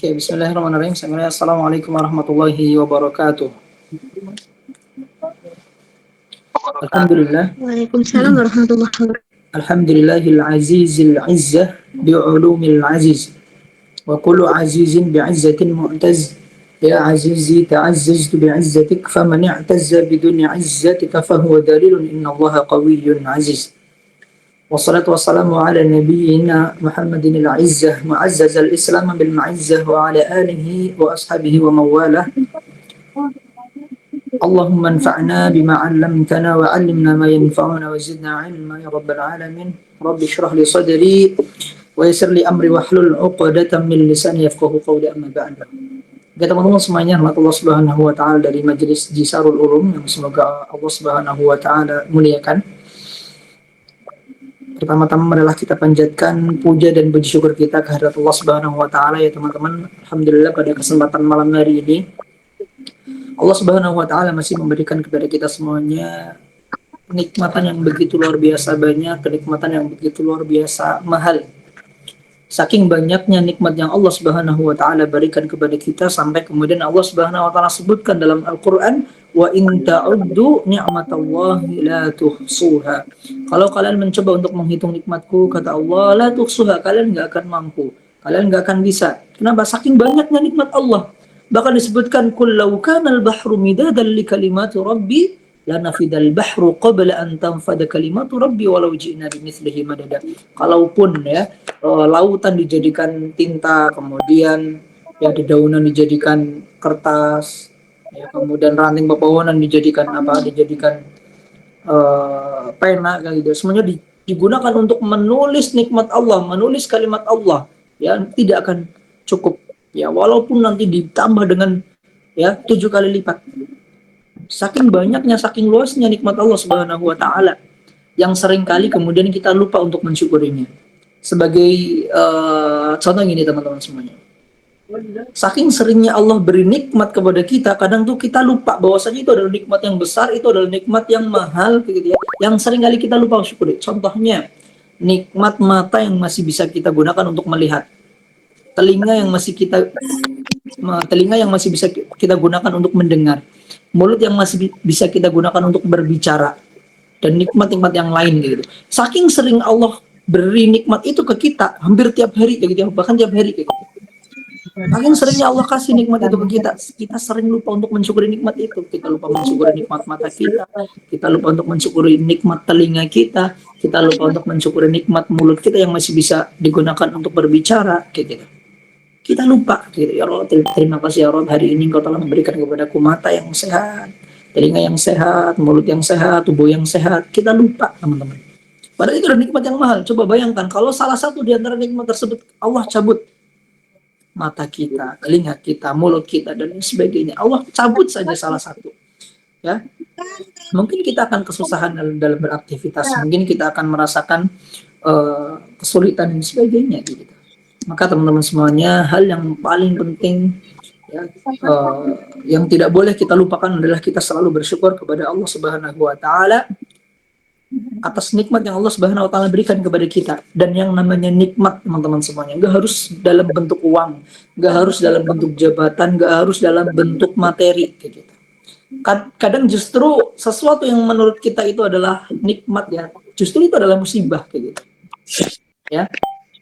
Oke, bismillahirrahmanirrahim. Assalamualaikum warahmatullahi wabarakatuh. Alhamdulillah. Waalaikumsalam warahmatullahi wabarakatuh. Alhamdulillahil azizil izzah bi'ulumil aziz. Wa kullu azizin bi'izzatin mu'taz. Ya azizi ta'azzaztu bi'izzatik faman i'tazza biduni izzatika fahuwa dalilun innallaha qawiyyun aziz. Wassalatu wassalamu ala nabiyyina Muhammadin al-izzah mu'azzaz al-islam bil ma'izzah wa ala alihi wa ashabihi wa mawalah. Allahumma anfa'na bima 'allamtana wa 'allimna ma yanfa'una wa zidna 'ilma ya rabbal alamin. Rabbi shrah li sadri wa yassir li amri wahlul 'uqdatam min lisani yafqahu qawli amma ba'd. Oke teman-teman semuanya, rahmatullah subhanahu wa ta'ala dari Majelis Jisarul Ulum yang semoga Allah subhanahu wa ta'ala muliakan. Pertama-tama adalah kita panjatkan puja dan puji syukur kita kehadirat Allah subhanahu wa ta'ala ya teman-teman. Alhamdulillah pada kesempatan malam hari ini Allah subhanahu wa ta'ala masih memberikan kepada kita semuanya kenikmatan yang begitu luar biasa banyak, kenikmatan yang begitu luar biasa mahal. Saking banyaknya nikmat yang Allah subhanahu wa ta'ala berikan kepada kita sampai kemudian Allah subhanahu wa ta'ala sebutkan dalam Al-Quran, wa in ta'uddu ni'matallahi la tuhsuha. Kalau kalian mencoba untuk menghitung nikmatku, kata Allah, la tuhsuha, kalian nggak akan mampu, kalian nggak akan bisa. Kenapa? Saking banyaknya nikmat Allah. Bahkan disebutkan, qul law kana al-bahru midadan li kalimati rabbi lanafidal bahru qabla an tanfada kalimatu rabbi walau ji'na bimithlihi madada. Kalaupun ya lautan dijadikan tinta, kemudian ya dedaunan dijadikan kertas, ya, kemudian ranting pepohonan dijadikan pena kayak gitu. Semuanya digunakan untuk menulis nikmat Allah, menulis kalimat Allah, ya tidak akan cukup. Ya walaupun nanti ditambah dengan ya 7 kali lipat. Saking banyaknya, saking luasnya nikmat Allah subhanahu wa ta'ala yang seringkali kemudian kita lupa untuk mensyukurinya. Sebagai contoh gini teman-teman semuanya, saking seringnya Allah beri nikmat kepada kita, kadang tuh kita lupa bahwasanya itu adalah nikmat yang besar, itu adalah nikmat yang mahal gitu ya, yang seringkali kita lupa syukuri. Contohnya nikmat mata yang masih bisa kita gunakan untuk melihat, telinga yang masih bisa kita gunakan untuk mendengar, mulut yang masih bisa kita gunakan untuk berbicara, dan nikmat-nikmat yang lain gitu. Saking sering Allah beri nikmat itu ke kita, hampir tiap hari kayak gitu, bahkan tiap hari kayak gitu. Saking seringnya Allah kasih nikmat itu ke kita, kita sering lupa untuk mensyukuri nikmat itu. Kita lupa mensyukuri nikmat mata kita lupa untuk mensyukuri nikmat telinga kita lupa untuk mensyukuri nikmat mulut kita yang masih bisa digunakan untuk berbicara kayak gitu. Kita lupa gitu. Ya Allah, terima kasih ya Rabb, hari ini Engkau telah memberikan kepadaku mata yang sehat, telinga yang sehat, mulut yang sehat, tubuh yang sehat. Kita lupa teman-teman. Padahal itu adalah nikmat yang mahal. Coba bayangkan kalau salah satu di antara nikmat tersebut Allah cabut, mata kita, telinga kita, mulut kita dan sebagainya, Allah cabut saja salah satu, ya mungkin kita akan kesusahan dalam beraktivitas, mungkin kita akan merasakan kesulitan dan sebagainya gitu. Maka teman-teman semuanya, hal yang paling penting ya, yang tidak boleh kita lupakan adalah kita selalu bersyukur kepada Allah Subhanahu wa ta'ala atas nikmat yang Allah Subhanahu wa ta'ala berikan kepada kita. Dan yang namanya nikmat teman-teman semuanya nggak harus dalam bentuk uang, nggak harus dalam bentuk jabatan, nggak harus dalam bentuk materi kayak gitu. Kadang justru sesuatu yang menurut kita itu adalah nikmat ya, justru itu adalah musibah kayak gitu ya.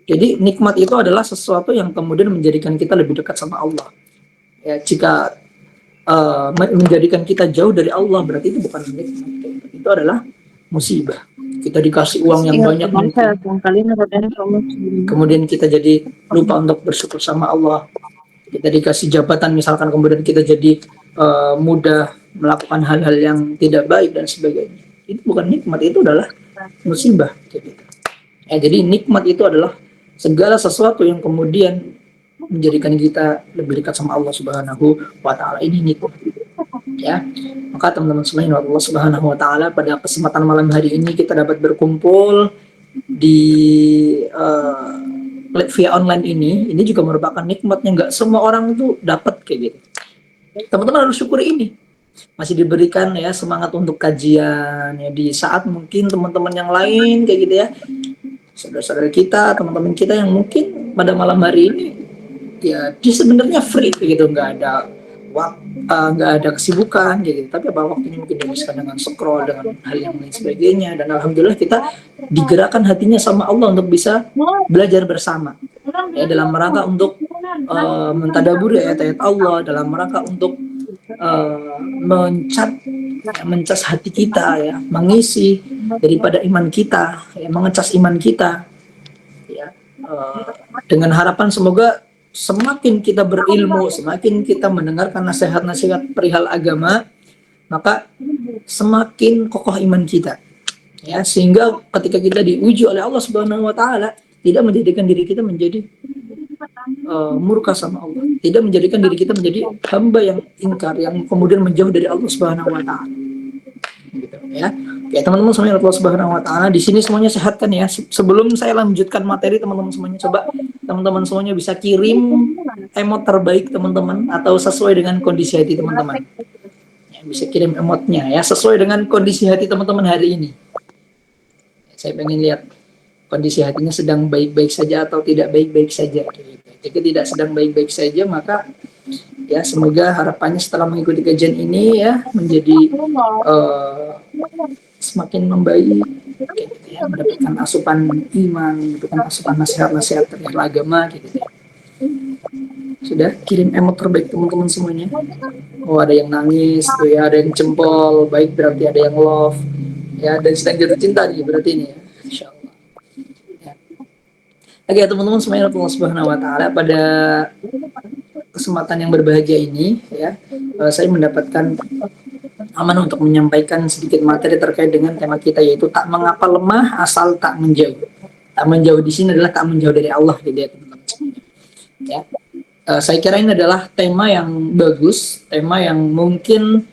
Jadi nikmat itu adalah sesuatu yang kemudian menjadikan kita lebih dekat sama Allah. Ya, jika menjadikan kita jauh dari Allah, berarti itu bukan nikmat, itu adalah musibah. Kita dikasih uang yang banyak, kemudian kita jadi lupa untuk bersyukur sama Allah. Kita dikasih jabatan misalkan, kemudian kita jadi mudah melakukan hal-hal yang tidak baik dan sebagainya. Itu bukan nikmat, itu adalah musibah. Jadi nikmat itu adalah segala sesuatu yang kemudian menjadikan kita lebih dekat sama Allah Subhanahu wa ta'ala. Ini nikmat ya. Maka teman-teman semuanya, Allah Subhanahu wa ta'ala, pada kesempatan malam hari ini kita dapat berkumpul di via online ini juga merupakan nikmat yang nggak semua orang itu dapat kayak gitu. Teman-teman harus syukuri ini. Masih diberikan ya semangat untuk kajian ya di saat mungkin teman-teman yang lain kayak gitu ya, saudara-saudara kita, teman-teman kita yang mungkin pada malam hari ini ya dia sebenarnya free gitu, nggak ada nggak ada kesibukan gitu, tapi apa waktunya mungkin dihabiskan dengan scroll, dengan hal yang lain sebagainya, dan alhamdulillah kita digerakkan hatinya sama Allah untuk bisa belajar bersama, ya dalam rangka untuk mentadaburi ayat-ayat Allah, dalam rangka untuk mencas hati kita, ya mengisi daripada iman kita, ya mengecas iman kita, ya dengan harapan semoga semakin kita berilmu, semakin kita mendengarkan nasihat-nasihat perihal agama, maka semakin kokoh iman kita, ya sehingga ketika kita diuji oleh Allah Subhanahu wa taala, tidak menjadikan diri kita menjadi murka sama Allah, tidak menjadikan diri kita menjadi hamba yang ingkar, yang kemudian menjauh dari Allah Subhanahu wa taala. Gitu, ya. Oke, teman-teman semuanya, Allah Subhanahu wa taala, di sini semuanya sehat kan ya? Sebelum saya lanjutkan materi, teman-teman semuanya coba teman-teman semuanya bisa kirim emot terbaik teman-teman atau sesuai dengan kondisi hati teman-teman. Ya, bisa kirim emotnya ya sesuai dengan kondisi hati teman-teman hari ini. Saya pengen lihat kondisi hatinya sedang baik-baik saja atau tidak baik-baik saja. Jika tidak sedang baik-baik saja, maka ya semoga harapannya setelah mengikuti kajian ini ya menjadi semakin membaik, gitu ya, mendapatkan asupan iman, mendapatkan asupan nasihat-nasihat tentang agama, gitu ya. Sudah kirim emot terbaik teman-teman semuanya. Oh, ada yang nangis, tuh ya, ada yang jempol, baik berarti ada yang love, ya, dan sedang jatuh cinta nih berarti ini ya. Insya Allah. Ya. Oke, teman-teman semuanya, Allah Subhanahu wa taala, pada kesempatan yang berbahagia ini ya, saya mendapatkan aman untuk menyampaikan sedikit materi terkait dengan tema kita, yaitu tak mengapa lemah asal tak menjauh. Tak menjauh di sini adalah tak menjauh dari Allah, gitu ya teman-teman. Ya. Saya kira ini adalah tema yang bagus, tema yang mungkin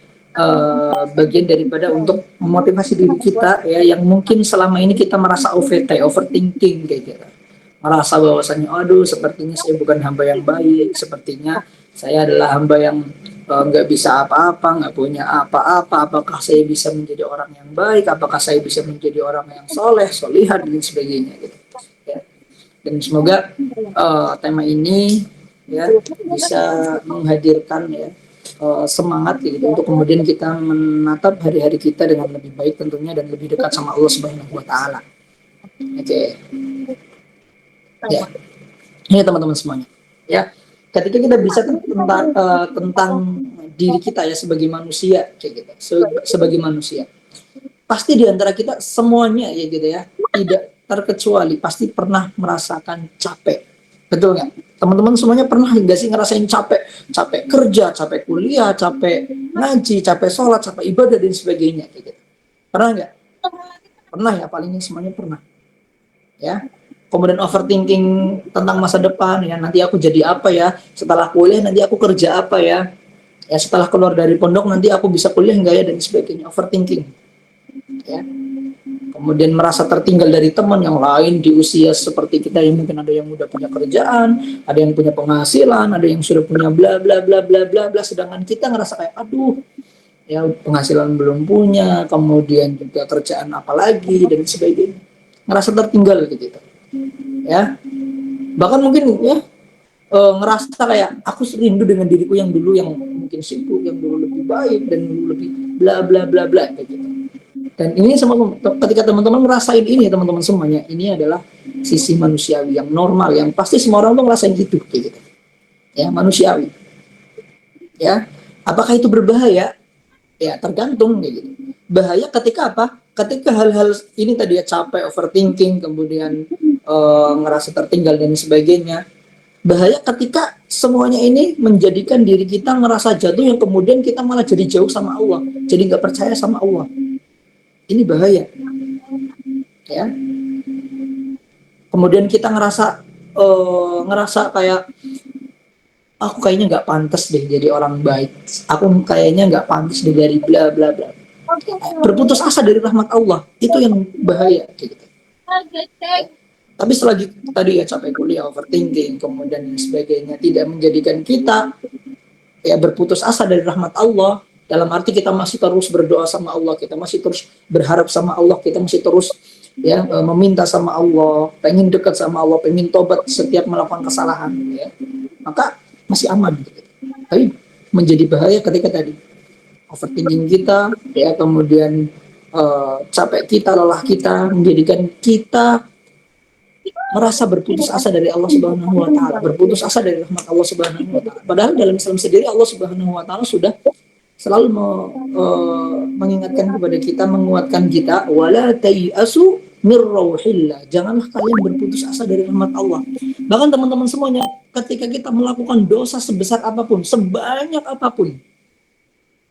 bagian daripada untuk memotivasi diri kita ya, yang mungkin selama ini kita merasa overthinking kayak gitu, merasa bahwasanya aduh sepertinya saya bukan hamba yang baik, sepertinya saya adalah hamba yang nggak bisa apa-apa, nggak punya apa-apa, apakah saya bisa menjadi orang yang baik, apakah saya bisa menjadi orang yang soleh, solihah, dan sebagainya gitu ya. Dan semoga tema ini ya bisa menghadirkan ya semangat gitu untuk kemudian kita menatap hari-hari kita dengan lebih baik tentunya, dan lebih dekat sama Allah Subhanahu wa taala. Oke. Ya. Ini teman-teman semuanya. Ya. Ketika kita bisa tentang diri kita ya sebagai manusia kayak gitu. Sebagai manusia. Pasti di antara kita semuanya ya gitu ya, tidak terkecuali pasti pernah merasakan capek. Betul nggak? Teman-teman semuanya pernah nggak sih ngerasain capek? Capek kerja, capek kuliah, capek ngaji, capek sholat, capek ibadah, dan sebagainya. Gitu. Pernah nggak? Pernah ya, palingnya semuanya pernah. Ya. Kemudian overthinking tentang masa depan, ya nanti aku jadi apa ya? Setelah kuliah nanti aku kerja apa ya? Ya setelah keluar dari pondok nanti aku bisa kuliah nggak ya? Dan sebagainya. Overthinking. Ya. Kemudian merasa tertinggal dari teman yang lain di usia seperti kita, yang mungkin ada yang udah punya kerjaan, ada yang punya penghasilan, ada yang sudah punya bla bla bla bla bla bla, sedangkan kita ngerasa kayak aduh ya penghasilan belum punya, kemudian juga kerjaan apalagi dan sebagainya, ngerasa tertinggal gitu ya. Bahkan mungkin ya ngerasa kayak aku rindu dengan diriku yang dulu, yang mungkin sibuk, yang dulu lebih baik dan dulu lebih bla bla bla bla kayak gitu. Dan ini ketika teman-teman ngerasain ini, teman-teman semuanya, ini adalah sisi manusiawi yang normal, yang pasti semua orang tuh ngerasain gitu, kayak gitu. Ya, manusiawi. Ya, apakah itu berbahaya? Ya, tergantung kayak gitu. Bahaya ketika apa? Ketika hal-hal ini tadi ya, capek, overthinking, kemudian ngerasa tertinggal dan sebagainya. Bahaya ketika semuanya ini menjadikan diri kita ngerasa jatuh, yang kemudian kita malah jadi jauh sama Allah, jadi nggak percaya sama Allah. Ini bahaya, ya. Kemudian kita ngerasa kayak aku kayaknya nggak pantas deh jadi orang baik. Aku kayaknya nggak pantas deh dari bla bla bla. Berputus asa dari rahmat Allah, itu yang bahaya. Gitu. Tapi selagi tadi ya capek kuliah, overthinking, kemudian dan sebagainya, tidak menjadikan kita ya berputus asa dari rahmat Allah. Dalam arti kita masih terus berdoa sama Allah, kita masih terus berharap sama Allah, kita masih terus ya meminta sama Allah, pengen dekat sama Allah, pengen tobat setiap melakukan kesalahan ya. maka masih aman. Tapi menjadi bahaya ketika tadi overthinking kita, ya kemudian capek kita, lelah kita, menjadikan kita merasa berputus asa dari Allah Subhanahu wa taala, berputus asa dari rahmat Allah Subhanahu wa taala. Padahal dalam Islam sendiri Allah Subhanahu wa taala sudah selalu mengingatkan kepada kita, menguatkan kita, wala tayasu mir rauhillah. Janganlah kalian berputus asa dari rahmat Allah. Bahkan teman-teman semuanya, ketika kita melakukan dosa sebesar apapun, sebanyak apapun,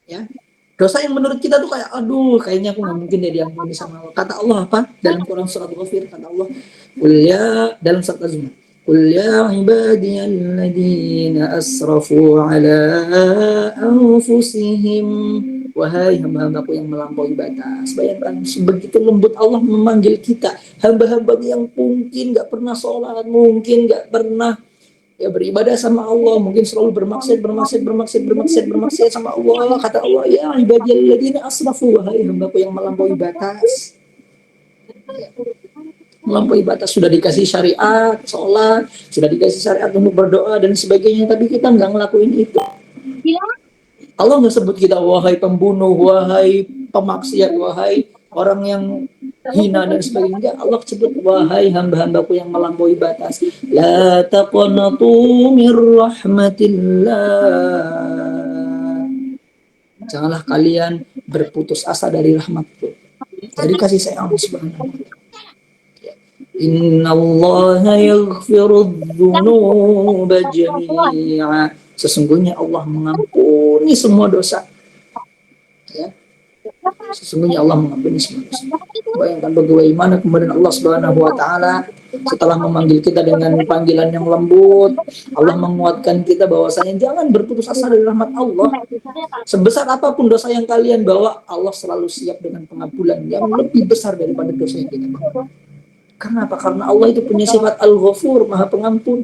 ya, dosa yang menurut kita tuh kayak, aduh, kayaknya aku nggak mungkin deh diampuni sama Allah. Kata Allah apa? Dalam Quran surat Ghafir, kata Allah, dalam surat Az-Zumar, Qul ya ibadiyalladzina asrafu ala anfusihim, wahai hamba-hambaku yang melampaui batas. Bayangkan sebegitu lembut Allah memanggil kita, hamba-hamba yang mungkin nggak pernah sholat, mungkin nggak pernah ya beribadah sama Allah, mungkin selalu bermaksud sama Allah. Kata Allah, ya ibadiyalladzina asrafu, wahai hambaku yang melampaui batas. Ya. Melampaui batas, sudah dikasih syariat sholat, sudah dikasih syariat untuk berdoa dan sebagainya, tapi kita nggak ngelakuin itu. Allah nggak sebut kita wahai pembunuh, wahai pemaksiat, wahai orang yang hina dan sebagainya. Allah sebut wahai hamba-hambaku yang melampaui batas. La taqnatu mir rahmatillah. Janganlah kalian berputus asa dari rahmatku, dari kasih sayang Allah Subhanahu wa taala. Innallaha yaghfiru dzunuba jami'a. Sesungguhnya Allah mengampuni semua dosa. Ya. Sesungguhnya Allah mengampuni semua dosa. Bayangkan bagaimana kemudian Allah Subhanahu wa taala setelah memanggil kita dengan panggilan yang lembut, Allah menguatkan kita bahwasanya jangan berputus asa dari rahmat Allah. Sebesar apapun dosa yang kalian bawa, Allah selalu siap dengan pengampunan yang lebih besar daripada dosa yang kita bawa. Kenapa? Karena Allah itu punya sifat Al-Ghafur, Maha Pengampun.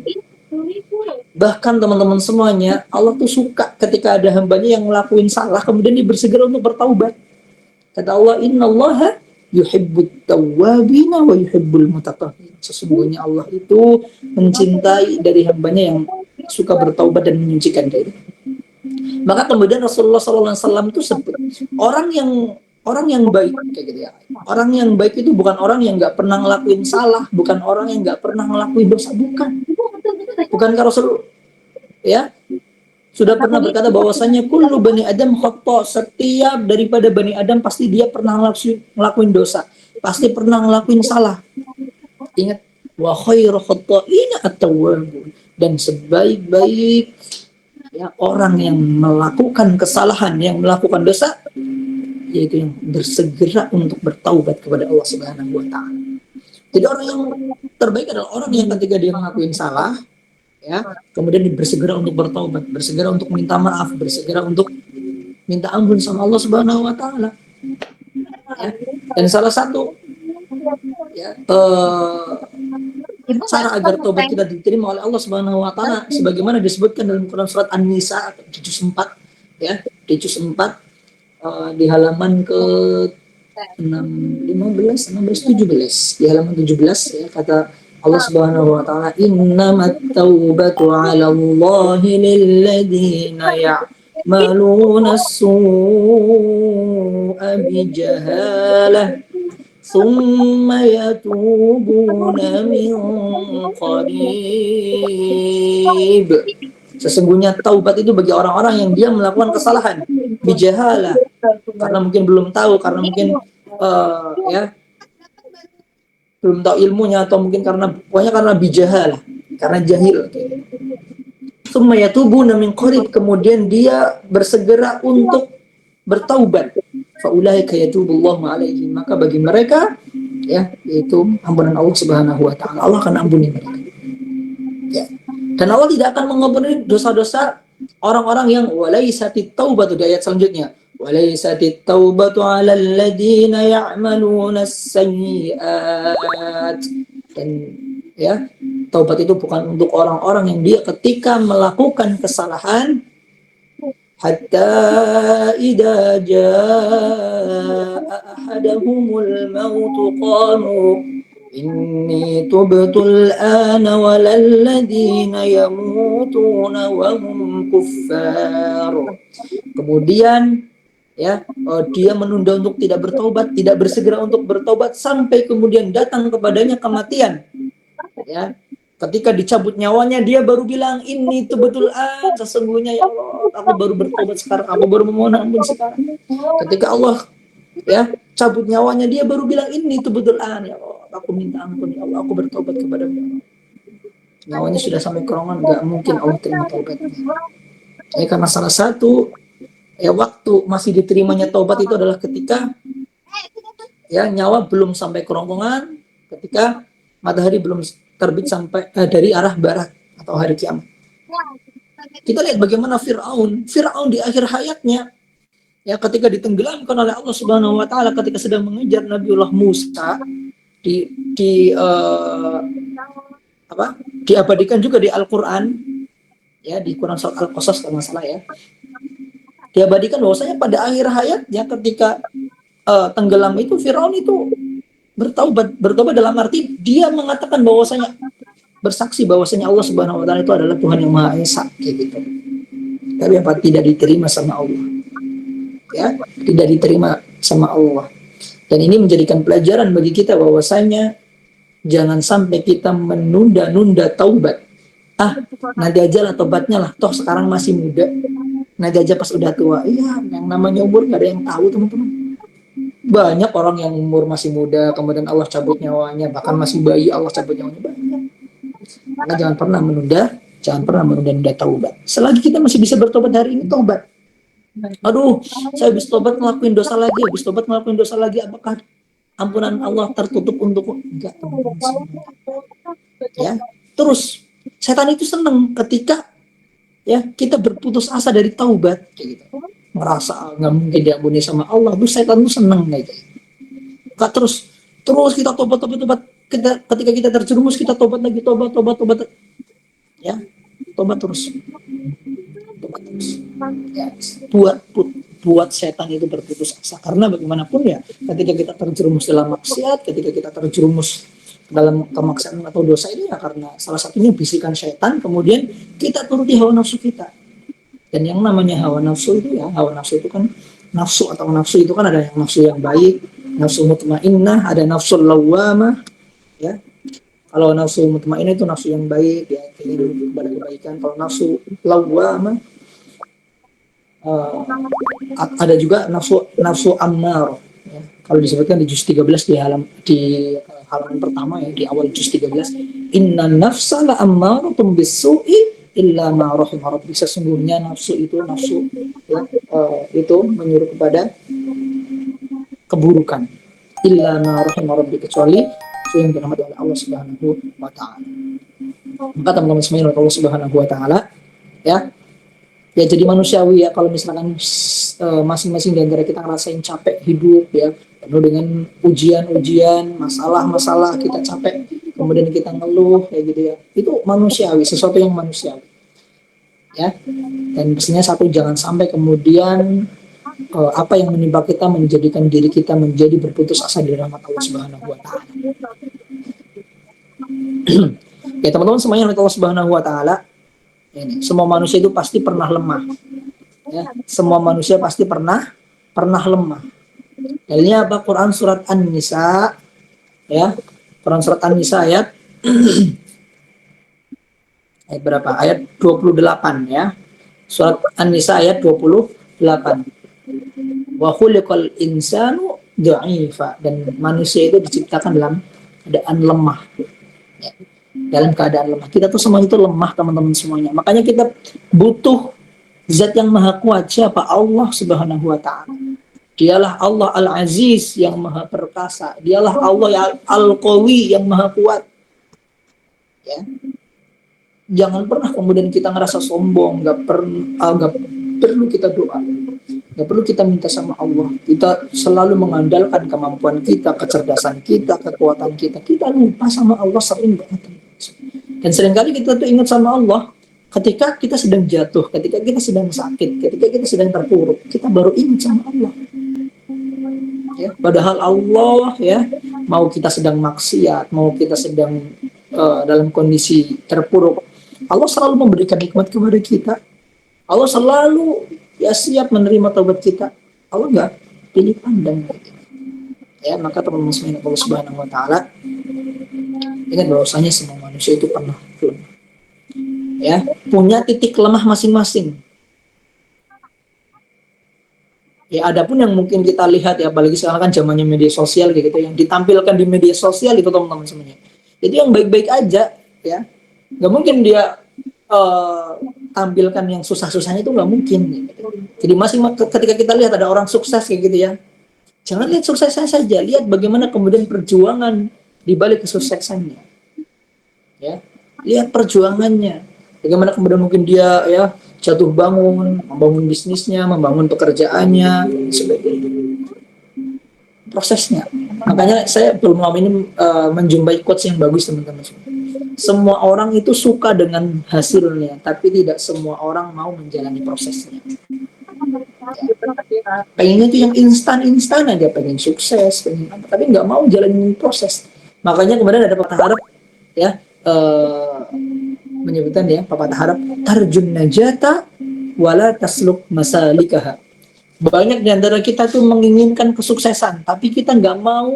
Bahkan teman-teman semuanya, Allah tuh suka ketika ada hambanya yang ngelakuin salah, kemudian dia bersegera untuk bertaubat. Kata Allah, innallaha yuhibbut tawwabina wa yuhibbul mutatahhirin. Sesungguhnya Allah itu mencintai dari hambanya yang suka bertaubat dan menyucikan diri. Maka kemudian Rasulullah SAW itu sebut orang yang baik kayak gitu ya. Orang yang baik itu bukan orang yang nggak pernah ngelakuin salah, bukan orang yang nggak pernah ngelakuin dosa, bukan. Bukankah Rasul ya sudah pernah berkata bahwasanya kullu bani Adam khata, setiap daripada bani Adam pasti dia pernah ngelakuin dosa, pasti pernah ngelakuin salah. Ingat, wa khairu khata'ina at-tawwabun, dan sebaik-baik ya orang yang melakukan kesalahan, yang melakukan dosa, yaitu yang bersegera untuk bertaubat kepada Allah Subhanahu wa taala. Jadi orang yang terbaik adalah orang yang ketika dia ngelakuin salah, ya, kemudian dia bersegera untuk bertaubat, bersegera untuk minta maaf, bersegera untuk minta ampun sama Allah Subhanahu wa taala. Ya. Dan salah satu ya, cara agar taubat kita diterima oleh Allah Subhanahu wa taala sebagaimana disebutkan dalam Quran surat An-Nisa juz 4 ya, di juz 4 di halaman ke 15, 16, 17. Di halaman 17 ya, kata Allah Subhanahu wa taala, innamat taubatu 'ala Allahi lilladzina ya'maluna as-su'a bijahalah thumma yatubuna min qarib. Sesungguhnya taubat itu bagi orang-orang yang dia melakukan kesalahan bijahalah, karena mungkin belum tahu, karena mungkin ya belum tahu ilmunya, atau mungkin karena bijahalah, karena jahil. Tsumma yatubuna min qarib, kemudian dia bersegera untuk bertaubat. Fa ulaika yatubullahu alaihim, maka bagi mereka ya yaitu ampunan Allah Subhanahu wa taala, Allah akan ampuni mereka. Ya. Dan Allah tidak akan mengampuni dosa-dosa orang-orang yang walaisatit taubatu, di ayat selanjutnya. Walaisatit taubatu 'alal ladzina ya'maluna as-sayyi'at. Dan ya, taubat itu bukan untuk orang-orang yang dia ketika melakukan kesalahan hatta idza jaa ahadahumul maut qalu Inni tubtul ana walalladzina yamutuna wa hum kuffar. Kemudian ya dia menunda untuk tidak bertobat, tidak bersegera untuk bertobat sampai kemudian datang kepadanya kematian. Ya, ketika dicabut nyawanya dia baru bilang ini betul sesungguhnya ya Allah aku baru bertobat sekarang, aku baru memohon ampun sekarang. Ketika Allah ya cabut nyawanya dia baru bilang ini betul ya Allah aku minta ampun ya Allah aku bertobat kepadamu. Nyawanya sudah sampai kerongkongan, nggak mungkin Allah terima taubatnya. Ya karena salah satu ya waktu masih diterimanya taubat itu adalah ketika ya nyawa belum sampai kerongkongan, ketika matahari belum terbit sampai dari arah barat atau hari kiamat. Kita lihat bagaimana Fir'aun di akhir hayatnya ya ketika ditenggelamkan oleh Allah Subhanahu wa taala ketika sedang mengejar Nabiullah Musa diabadikan juga di Al-Qur'an ya di Quran surat Al-Qasas kalau nggak salah ya. Diabadikan bahwasanya pada akhir hayatnya ketika tenggelam itu Firaun itu bertobat dalam arti dia mengatakan bahwasanya bersaksi bahwasanya Allah Subhanahu wa taala itu adalah Tuhan yang Maha Esa kayak gitu. Tapi apa tidak diterima sama Allah. Ya, tidak diterima sama Allah. Dan ini menjadikan pelajaran bagi kita bahwasanya jangan sampai kita menunda-nunda taubat. Nanti aja lah tobatnya lah, toh sekarang masih muda. Nanti aja pas udah tua. Iya, yang namanya umur gak ada yang tahu teman-teman. Banyak orang yang umur masih muda, kemudian Allah cabut nyawanya, bahkan masih bayi Allah cabut nyawanya banyak. Maka jangan pernah menunda taubat. Selagi kita masih bisa bertobat hari ini, tobat. Aduh, saya habis tobat ngelakuin dosa lagi, apakah ampunan Allah tertutup untukku? Enggak, teman-teman. Ya, terus setan itu senang ketika ya kita berputus asa dari taubat kayak gitu. Merasa nggak mungkin diampuni sama Allah, tuh setan tuh seneng kayak gitu. Terus kita tobat. Ketika kita terjerumus kita tobat lagi, tobat. Ya, tobat terus. Ya, buat setan itu berputus asa karena bagaimanapun ya ketika kita terjerumus dalam maksiat, ketika kita terjerumus dalam kemaksiatan atau dosa ini ya karena salah satunya bisikan setan, kemudian kita turuti hawa nafsu kita. Dan yang namanya hawa nafsu itu kan nafsu itu kan ada yang nafsu yang baik, nafsu mutmainnah, ada nafsu lawamah ya. Kalau nafsu mutmainnah itu nafsu yang baik ya, ingin kepada kebaikan. Kalau nafsu lawamah ada juga nafsu ammar ya. Kalau disebutkan di juz 13 di halaman pertama ya, di awal juz 13, inna nafsa la ammaratun bisu'i illa ma rahimah rabbi. Sesungguhnya nafsu ya, itu menyuruh kepada keburukan, illa ma rahimah rabbi, kecuali itu yang dirahmati oleh Allah Subhanahu wa taala. Maka teman-teman semuanya Allah Subhanahu wa taala ya jadi manusiawi ya kalau misalkan masing-masing di antara kita ngerasain capek hidup ya, penuh dengan ujian-ujian, masalah-masalah, kita capek, kemudian kita ngeluh kayak gitu ya. Itu manusiawi, sesuatu yang manusiawi. Ya. Dan pastinya satu, jangan sampai kemudian apa yang menimpa kita menjadikan diri kita menjadi berputus asa dari rahmat Allah Subhanahu wa taala. Ya teman-teman semuanya, Allah Subhanahu wa taala, ini semua manusia itu pasti pernah lemah. Ya, semua manusia pasti pernah lemah. Dalilnya apa? Quran surat An-Nisa ya. Quran surat An-Nisa ayat ayat berapa? Ayat 28 ya. Surat An-Nisa ayat 28. Wa khuliqal insanu dha'ifa, dan manusia itu diciptakan dalam keadaan lemah. Ya. Dalam keadaan lemah. Kita tuh semuanya itu lemah teman-teman semuanya. Makanya kita butuh zat yang maha kuat. Siapa? Allah Subhanahu wa taala. Dialah Allah Al-Aziz yang maha perkasa. Dialah Allah yang Al-Qawi yang maha kuat. Ya. Jangan pernah kemudian kita ngerasa sombong, nggak perlu kita doa. Nggak perlu kita minta sama Allah. Kita selalu mengandalkan kemampuan kita, kecerdasan kita, kekuatan kita. Kita lupa sama Allah sering banget. Dan seringkali kita tuh ingat sama Allah ketika kita sedang jatuh, ketika kita sedang sakit, ketika kita sedang terpuruk, kita baru ingat sama Allah. Ya, padahal Allah ya mau kita sedang maksiat, mau kita sedang dalam kondisi terpuruk, Allah selalu memberikan nikmat kepada kita. Allah selalu ya siap menerima taubat kita. Allah nggak pilih pandang. Ya, maka teman muslimin Allah Subhanahu wa taala, ingat bahwasanya semua manusia itu pernah lemah. Ya, punya titik lemah masing-masing. Ya, adapun yang mungkin kita lihat ya, apalagi sekarang kan zamannya media sosial kayak gitu, yang ditampilkan di media sosial itu teman-teman semuanya. Jadi yang baik-baik aja, ya, nggak mungkin dia tampilkan yang susah-susahnya, itu nggak mungkin. Gitu. Jadi ketika kita lihat ada orang sukses kayak gitu ya, jangan lihat suksesnya saja, lihat bagaimana kemudian perjuangan di balik kesuksesannya. Ya, lihat perjuangannya. Bagaimana kemudian mungkin dia ya jatuh bangun, membangun bisnisnya, membangun pekerjaannya, sebagainya. Prosesnya. Makanya saya belum lama ini menjumpai quotes yang bagus teman-teman. Semua orang itu suka dengan hasilnya, tapi tidak semua orang mau menjalani prosesnya. Pengennya itu yang instan aja, pengen sukses, pengen apa, tapi nggak mau jalanin proses. Makanya kemarin ada pepatah Arab ya, menyebutkan ya, pepatah Arab, tarjun najata wala tasluk masalikaha. Banyak di antara kita tuh menginginkan kesuksesan, tapi kita nggak mau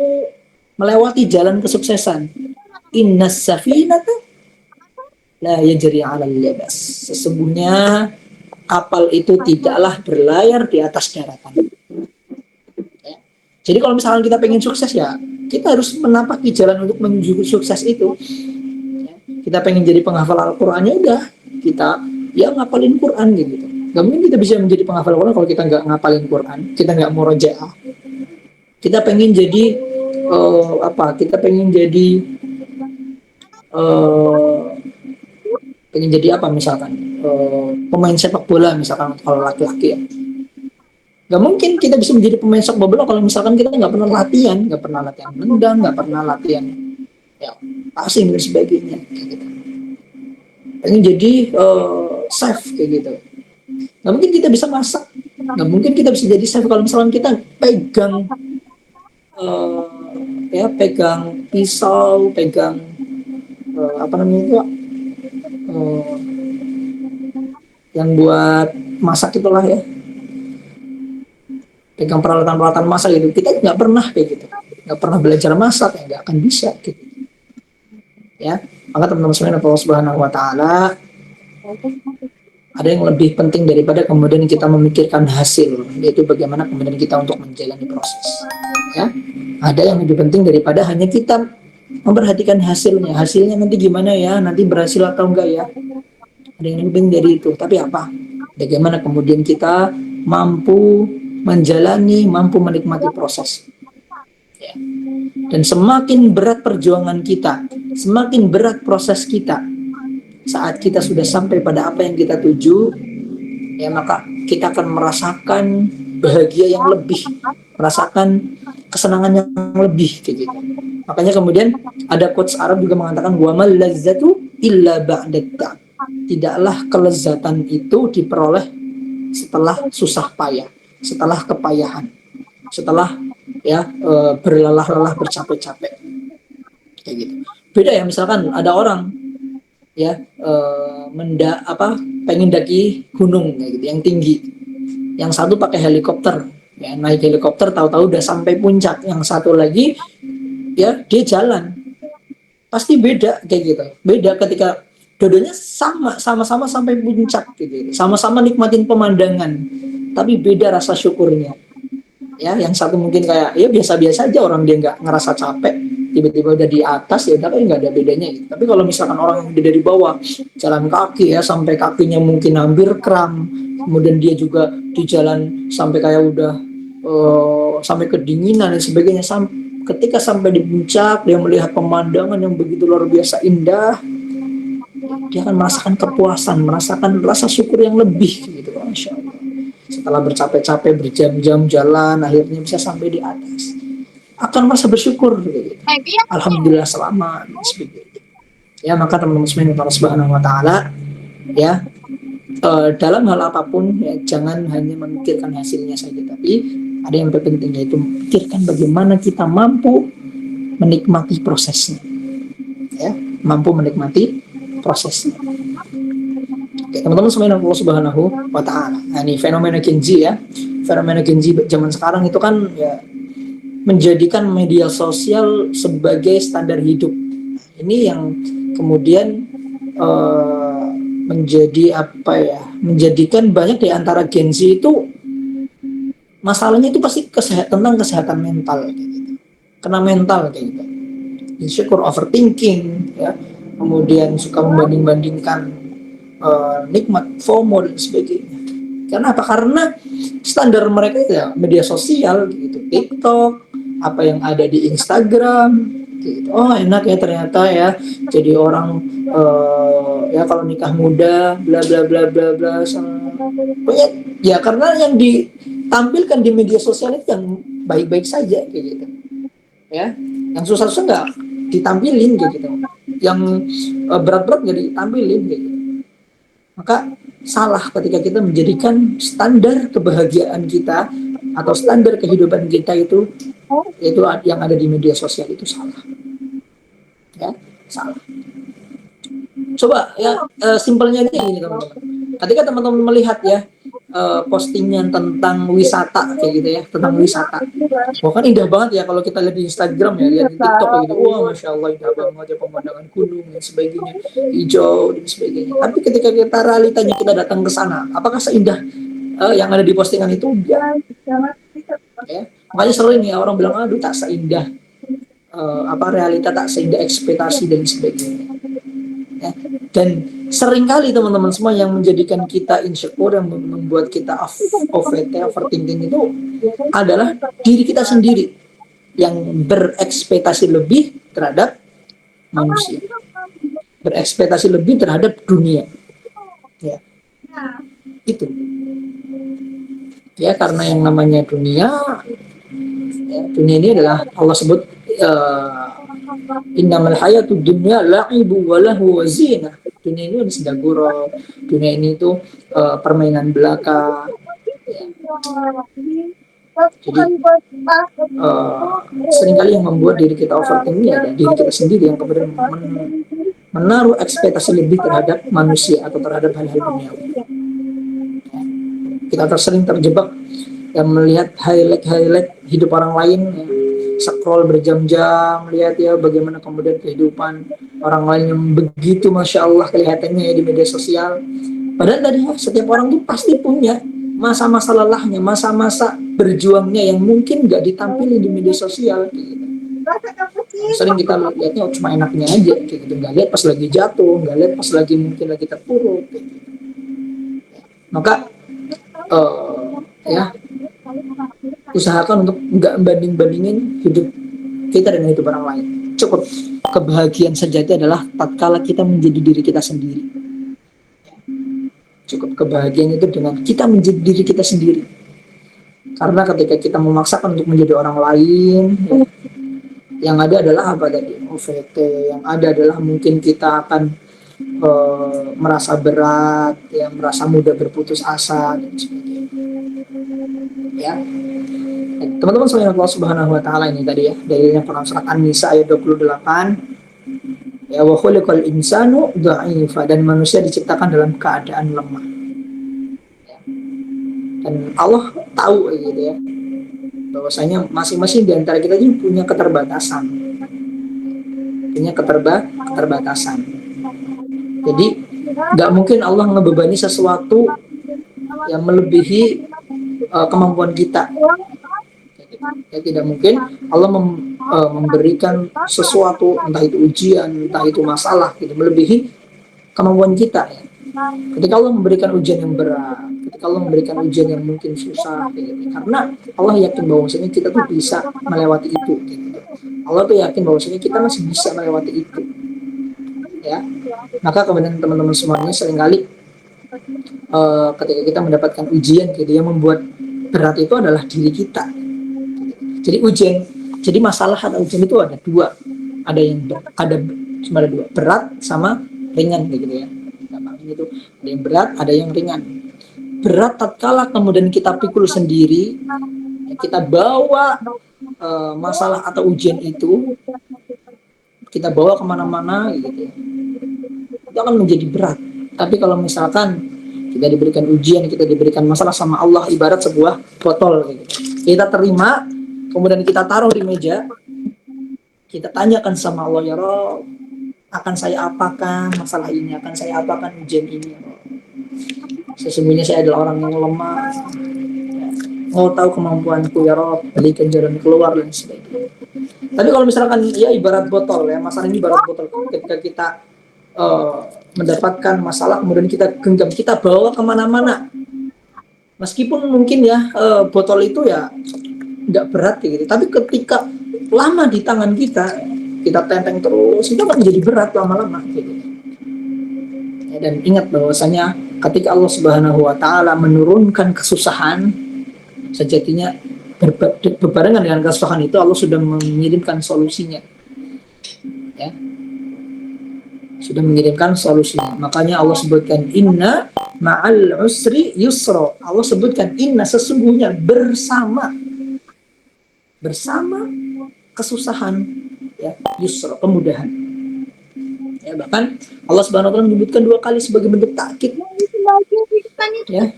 melewati jalan kesuksesan. Innas safinata la yajri 'alal yabas. Sesungguhnya kapal itu tidaklah berlayar di atas daratan. Ya. Jadi kalau misalkan kita pengen sukses ya, kita harus menapaki jalan untuk menuju sukses itu. Ya. Kita pengen jadi penghafal Al-Quran, ya udah kita ya ngapalin Quran gitu. Gak mungkin kita bisa menjadi penghafal Quran kalau kita nggak ngapalin Quran, kita nggak murojaah. Kita pengen jadi Kita pengen jadi apa misalkan pemain sepak bola misalkan kalau laki-laki ya. Gak mungkin kita bisa menjadi pemain sepak bola kalau misalkan kita nggak pernah latihan nendang, nggak pernah latihan ya passing dan sebagainya. Kayak gitu. Pengen jadi chef kayak gitu. Nggak mungkin kita bisa masak, nggak mungkin kita bisa jadi chef kalau misalkan kita pegang pegang pisau, pegang yang buat masak itulah ya, pegang peralatan masak gitu. Kita nggak pernah kayak gitu, nggak pernah belajar masak, ya nggak akan bisa gitu. Ya, maka teman-teman sekalian, Allah Subhanahu Wa Taala, ada yang lebih penting daripada kemudian kita memikirkan hasil, yaitu bagaimana kemudian kita untuk menjalani proses. Ya, ada yang lebih penting daripada hanya kita memperhatikan hasilnya. Hasilnya nanti gimana ya, nanti berhasil atau enggak ya. Ada yang lebih penting dari itu. Tapi apa? Bagaimana kemudian kita mampu menjalani, mampu menikmati proses. Ya. Dan semakin berat perjuangan kita, semakin berat proses kita, saat kita sudah sampai pada apa yang kita tuju, ya maka kita akan merasakan bahagia yang lebih, merasakan kesenangan yang lebih kayak gitu. Makanya kemudian ada quotes Arab juga mengatakan wa mal lazzatu illa ba'da. Tidaklah kelezatan itu diperoleh setelah susah payah, setelah kepayahan, setelah ya berlelah-lelah, bercapek-capek kayak gitu. Beda ya, misalkan ada orang ya pengen daki gunung kayak gitu yang tinggi, yang satu pakai helikopter ya, naik helikopter tahu-tahu udah sampai puncak, yang satu lagi ya dia jalan, pasti beda kayak gitu. Beda ketika dua-duanya sama-sama sampai puncak gitu, sama-sama nikmatin pemandangan, tapi beda rasa syukurnya ya. Yang satu mungkin kayak ya biasa-biasa aja, orang dia nggak ngerasa capek, tiba-tiba udah di atas ya udah, kayak nggak ada bedanya gitu. Tapi kalau misalkan orang yang dari bawah jalan kaki ya sampai kakinya mungkin hampir kram, kemudian dia juga di jalan sampai kayak udah sampai kedinginan dan sebagainya, ketika sampai di puncak dia melihat pemandangan yang begitu luar biasa indah, dia akan merasakan kepuasan, merasakan rasa syukur yang lebih gitu. Masya Allah. Setelah bercapek-capek berjam-jam jalan, akhirnya bisa sampai di atas, akan merasa bersyukur gitu. Alhamdulillah selamat sebagainya. Ya, maka teman-teman muslimin Allah Subhanahu Wa Taala ya, dalam hal apapun ya jangan hanya memikirkan hasilnya saja, tapi ada yang terpenting, yaitu memikirkan bagaimana kita mampu menikmati prosesnya, ya, mampu menikmati prosesnya. Oke, teman-teman semuanya Allah Subhanahu wa Ta'ala. Nah, ini fenomena Gen Z ya. Fenomena Gen Z zaman sekarang itu kan ya menjadikan media sosial sebagai standar hidup. Ini yang kemudian menjadi apa ya? Menjadikan banyak di antara Gen Z itu masalahnya itu pasti tentang kesehatan mental kayak gitu. Kena mental kayak gitu. Insecure, overthinking, ya. Kemudian suka membanding-bandingkan nikmat, FOMO dan sebagainya. Karena apa? Karena standar mereka ya media sosial gitu, TikTok, apa yang ada di Instagram, gitu. Oh enak ya ternyata ya, jadi orang ya kalau nikah muda, bla bla bla bla bla, pokoknya ya karena yang ditampilkan di media sosial itu yang baik-baik saja kayak gitu, ya. Yang susah-susah nggak ditampilin kayak gitu, yang berat-berat nggak ditampilin kayak gitu. Maka salah ketika kita menjadikan standar kebahagiaan kita atau standar kehidupan kita itu yang ada di media sosial itu salah, ya, salah. Coba ya simpelnya aja ini teman-teman. Ketika teman-teman melihat ya postingan tentang wisata kayak gitu ya, tentang wisata, wah kan indah banget ya kalau kita lihat di Instagram ya, lihat di TikTok kayak gitu, wah masya Allah indah banget ya pemandangan gunung dan sebagainya, hijau dan sebagainya. Tapi ketika kita realitanya kita datang ke sana, apakah seindah yang ada di postingan itu? Enggak. Ya, makanya sering ya orang bilang aduh tak seindah realita, tak seindah ekspektasi dan sebagainya. Ya. Dan seringkali teman-teman semua yang menjadikan kita insecure, yang membuat kita overthinking itu adalah diri kita sendiri yang berekspektasi lebih terhadap manusia, berekspektasi lebih terhadap dunia, ya. Itu ya, karena yang namanya dunia, ya, dunia ini adalah Allah sebut innamal hayatud dunya la'ibu wa lahu wa zinah. Dunia ini sedang gurau, dunia ini itu permainan belaka, ya. Jadi seringkali yang membuat diri kita overthinking ya diri kita sendiri yang kemudian menaruh ekspektasi lebih terhadap manusia atau terhadap hal-hal duniawi. Kita sering terjebak yang melihat highlight hidup orang lain, ya. Scroll berjam-jam, lihat ya bagaimana kemudian kehidupan orang lain yang begitu masya Allah kelihatannya ya di media sosial. Padahal tadi setiap orang tuh pasti punya masa-masa lelahnya, masa-masa berjuangnya yang mungkin nggak ditampilkan di media sosial. Gitu. Sering kita lihatnya cuma enaknya aja, gitu. Nggak lihat pas lagi jatuh, nggak lihat pas lagi mungkin lagi terpuruk. Gitu. Maka ya usahakan untuk nggak banding-bandingin hidup kita dengan hidup orang lain. Cukup kebahagiaan sejati adalah tatkala kita menjadi diri kita sendiri. Cukup kebahagiaan itu dengan kita menjadi diri kita sendiri. Karena ketika kita memaksakan untuk menjadi orang lain, ya, yang ada adalah apa tadi? OVT. Yang ada adalah mungkin kita akan merasa berat, ya, merasa mudah berputus asa dan sebagainya. Ya. Teman-teman sekalian Allah Subhanahu wa taala ini tadi ya, dalilnya Quran surat An-Nisa ayat 28. Ya wa khuliqal insanu dha'ifa, dan manusia diciptakan dalam keadaan lemah. Ya. Dan Allah tahu gitu ya, bahwasanya masing-masing di antara kita ini punya keterbatasan. Punya keterbatasan. Jadi nggak mungkin Allah ngebebani sesuatu yang melebihi kemampuan kita. Ya, tidak mungkin Allah memberikan sesuatu, entah itu ujian, entah itu masalah, gitu, melebihi kemampuan kita. Ya. Ketika Allah memberikan ujian yang berat, ketika Allah memberikan ujian yang mungkin susah, gitu, karena Allah yakin bahwasanya kita tuh bisa melewati itu. Gitu. Allah tuh yakin bahwasanya kita masih bisa melewati itu. Ya, maka kemudian teman-teman semuanya seringkali ketika kita mendapatkan ujian, gitu, yang membuat berat itu adalah diri kita. Jadi jadi masalah atau ujian itu ada dua, ada dua, berat sama ringan gitu ya. Itu ada yang berat, ada yang ringan. Berat tatkala kemudian kita pikul sendiri, kita bawa masalah atau ujian itu kita bawa kemana-mana gitu ya, itu akan menjadi berat. Tapi kalau misalkan kita diberikan ujian, kita diberikan masalah sama Allah ibarat sebuah botol gitu. Kita terima, kemudian kita taruh di meja, kita tanyakan sama Allah, ya Rob, akan saya apakan masalah ini, akan saya apakan ujian ini, ya Rob. Sesungguhnya saya adalah orang yang lemah, ya. Mau tahu kemampuanku, ya Rob, berikan jalan keluar dan sebagainya. Tapi kalau misalkan ya ibarat botol ya, masalah ini ibarat botol. Ketika kita mendapatkan masalah, kemudian kita genggam, kita bawa kemana-mana. Meskipun mungkin ya botol itu ya nggak berat gitu, tapi ketika lama di tangan kita, kita tenteng terus, itu akan menjadi berat lama-lama gitu. Ya, dan ingat bahwasanya ketika Allah Subhanahu Wa Taala menurunkan kesusahan, sejatinya berbarengan dengan kesusahan itu Allah sudah mengirimkan solusinya, ya, sudah mengirimkan solusinya. Makanya Allah sebutkan inna ma'al usri yusra. Allah sebutkan inna, sesungguhnya bersama kesusahan, ya, yusra, kemudahan. Ya, bahkan Allah Subhanahu wa taala menyebutkan 2 kali sebagai bentuk takkid. Ya.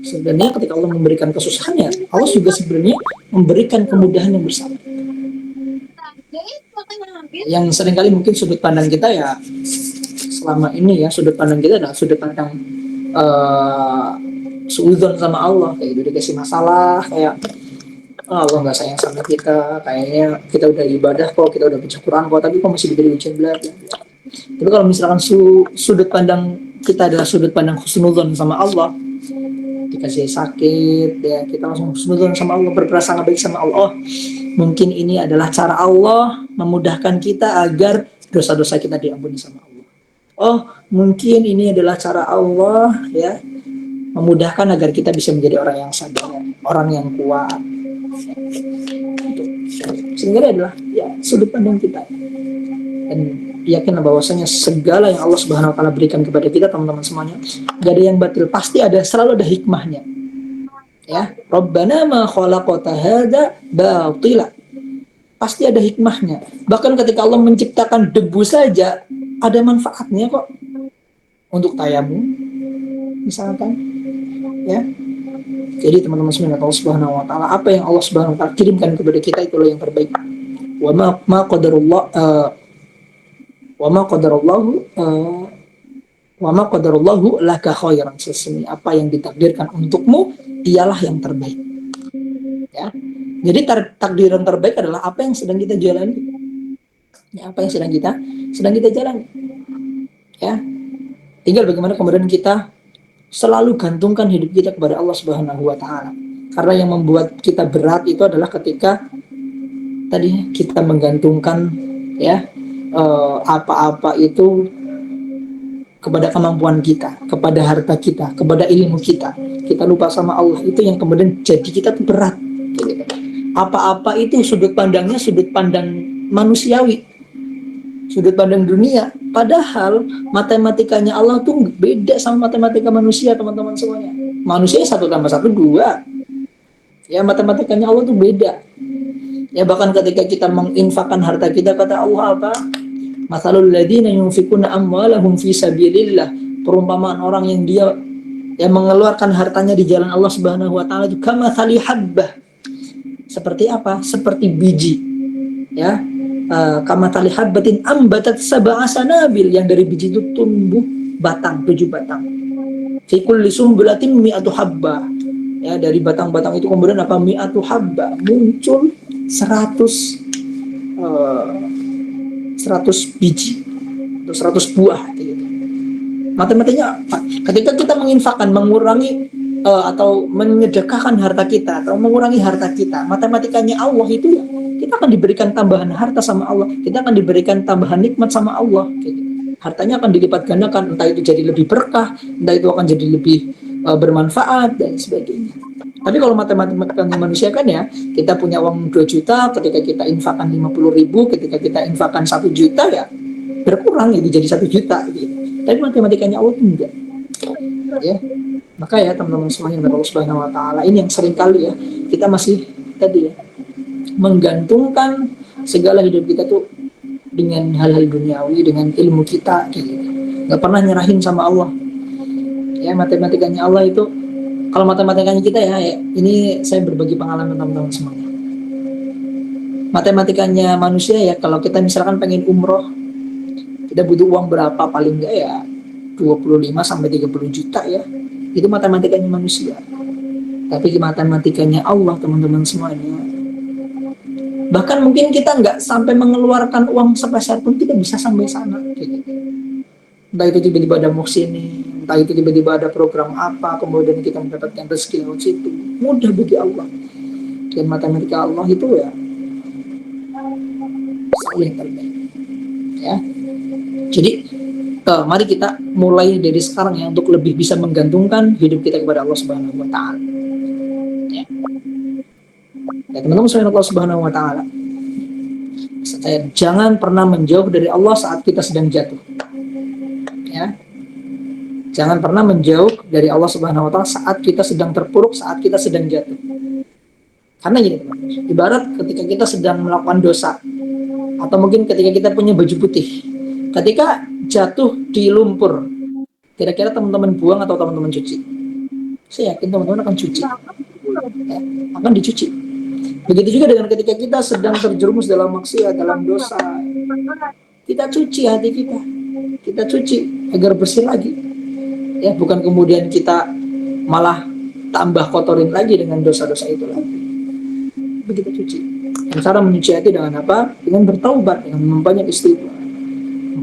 Sebenarnya ketika Allah memberikan kesusahannya, Allah juga sebenarnya memberikan kemudahan yang bersama. Yang seringkali mungkin sudut pandang kita ya selama ini ya, sudut pandang kita adalah sudut pandang suudzon sama Allah, kayak gitu, dikasih masalah kayak Allah nggak sayang sama kita, kayaknya kita udah ibadah kok, kita udah baca Quran kok, tapi kok masih diberi ujian berat. Tapi kalau misalkan sudut pandang kita adalah sudut pandang husnudzon sama Allah, dikasih sakit ya kita langsung husnudzon sama Allah, berprasangka baik sama Allah. Oh, mungkin ini adalah cara Allah memudahkan kita agar dosa-dosa kita diampuni sama Allah. Oh, mungkin ini adalah cara Allah ya memudahkan agar kita bisa menjadi orang yang sabar, orang yang kuat. Sehingga adalah ya sudut pandang kita. Dan yakinlah bahwasanya segala yang Allah Subhanahu wa taala berikan kepada kita, teman-teman semuanya, gak ada yang batil, pasti selalu ada hikmahnya. Ya, Rabbana ma khalaqta hadza batila. Pasti ada hikmahnya. Bahkan ketika Allah menciptakan debu saja ada manfaatnya kok. Untuk tayamum misalkan, ya. Jadi teman-teman semuanya, Allah Subhanahu wa taala, apa yang Allah Subhanahu wa taala kirimkan kepada kita itulah yang terbaik. Wa ma qadarullah wa ma qadarullahu laka khairan, sesungguhnya apa yang ditakdirkan untukmu ialah yang terbaik. Ya. Jadi takdir yang terbaik adalah apa yang sedang kita jalani. Ya, apa yang sedang kita jalani. Ya. Tinggal bagaimana kemudian kita selalu gantungkan hidup kita kepada Allah Subhanahu wa taala. Karena yang membuat kita berat itu adalah ketika tadi kita menggantungkan ya apa-apa itu kepada kemampuan kita, kepada harta kita, kepada ilmu kita. Kita lupa sama Allah, itu yang kemudian jadi kita tuh berat. Apa-apa itu sudut pandangnya sudut pandang manusiawi, sudut pandang dunia. Padahal matematikanya Allah tuh beda sama matematika manusia, teman-teman semuanya. Manusia 1 + 1 2. Ya, matematikanya Allah tuh beda. Ya, bahkan ketika kita menginfakkan harta kita, kata Allah apa? Matsalul ladzina yunfikuna amwalahum fi sabilillah. Perumpamaan orang yang dia mengeluarkan hartanya di jalan Allah Subhanahu wa taala itu kamatsali habbah. Seperti apa? Seperti biji. Ya. Kamatsali habbatin ambatat sab'a sanabil, yang dari biji itu tumbuh batang, 7 batang. Fi kulli sumbulatin mi'atu habbah. Ya, dari batang-batang itu kemudian apa? Mi'atu habbah, muncul 100 biji atau 100 buah gitu. Matematikanya apa? Ketika kita menginfakkan, mengurangi atau menyedekahkan harta kita atau mengurangi harta kita, matematikanya Allah itu ya kita akan diberikan tambahan harta sama Allah, kita akan diberikan tambahan nikmat sama Allah gitu. Hartanya akan dilipat gandakan, entah itu jadi lebih berkah, entah itu akan jadi lebih bermanfaat dan sebagainya. Tapi kalau matematikanya manusia kan ya, kita punya uang 2 juta, ketika kita infakkan 50.000, ketika kita infakkan 1 juta ya berkurang itu jadi 1 juta gitu. Tapi matematikanya Allah itu enggak. Ya. Maka ya teman-teman semuanya dari Allah Subhanahu wa taala, ini yang sering kali ya kita masih tadi ya menggantungkan segala hidup kita tuh dengan hal-hal duniawi, dengan ilmu kita, gitu. Nggak pernah nyerahin sama Allah. Ya, matematikanya Allah itu, kalau matematikanya kita ya, ini saya berbagi pengalaman teman-teman semuanya. Matematikanya manusia ya, kalau kita misalkan pengen umroh, kita butuh uang berapa, paling nggak ya 25 sampai 30 juta ya. Itu matematikanya manusia. Tapi matematikanya Allah, teman-teman semuanya, bahkan mungkin kita nggak sampai mengeluarkan uang sepeser pun kita bisa sampai sana. Entah itu tiba-tiba ada muhsini, entah itu tiba-tiba ada program apa, kemudian kita mendapatkan rezeki lewat situ. Mudah bagi Allah. Dan matematika Allah itu ya selalu yang terbaik. Ya. Jadi mari kita mulai dari sekarang ya untuk lebih bisa menggantungkan hidup kita kepada Allah Subhanahu wa taala. Ya. Ya, teman-teman sekalian, Allah Subhanahu wa taala, jangan pernah menjauh dari Allah saat kita sedang jatuh. Ya. Jangan pernah menjauh dari Allah Subhanahu wa taala saat kita sedang terpuruk, saat kita sedang jatuh. Karena gini, teman-teman, ibarat ketika kita sedang melakukan dosa, atau mungkin ketika kita punya baju putih, ketika jatuh di lumpur, kira-kira teman-teman buang atau teman-teman cuci? Saya yakin teman-teman akan cuci, ya, akan dicuci. Begitu juga dengan ketika kita sedang terjerumus dalam maksiat, dalam dosa, kita cuci hati kita cuci agar bersih lagi. Ya, bukan kemudian kita malah tambah kotorin lagi dengan dosa-dosa itu lagi. Begitu cuci. Dan cara mencuci hati dengan apa? Dengan bertaubat, dengan memperbanyak istighfar,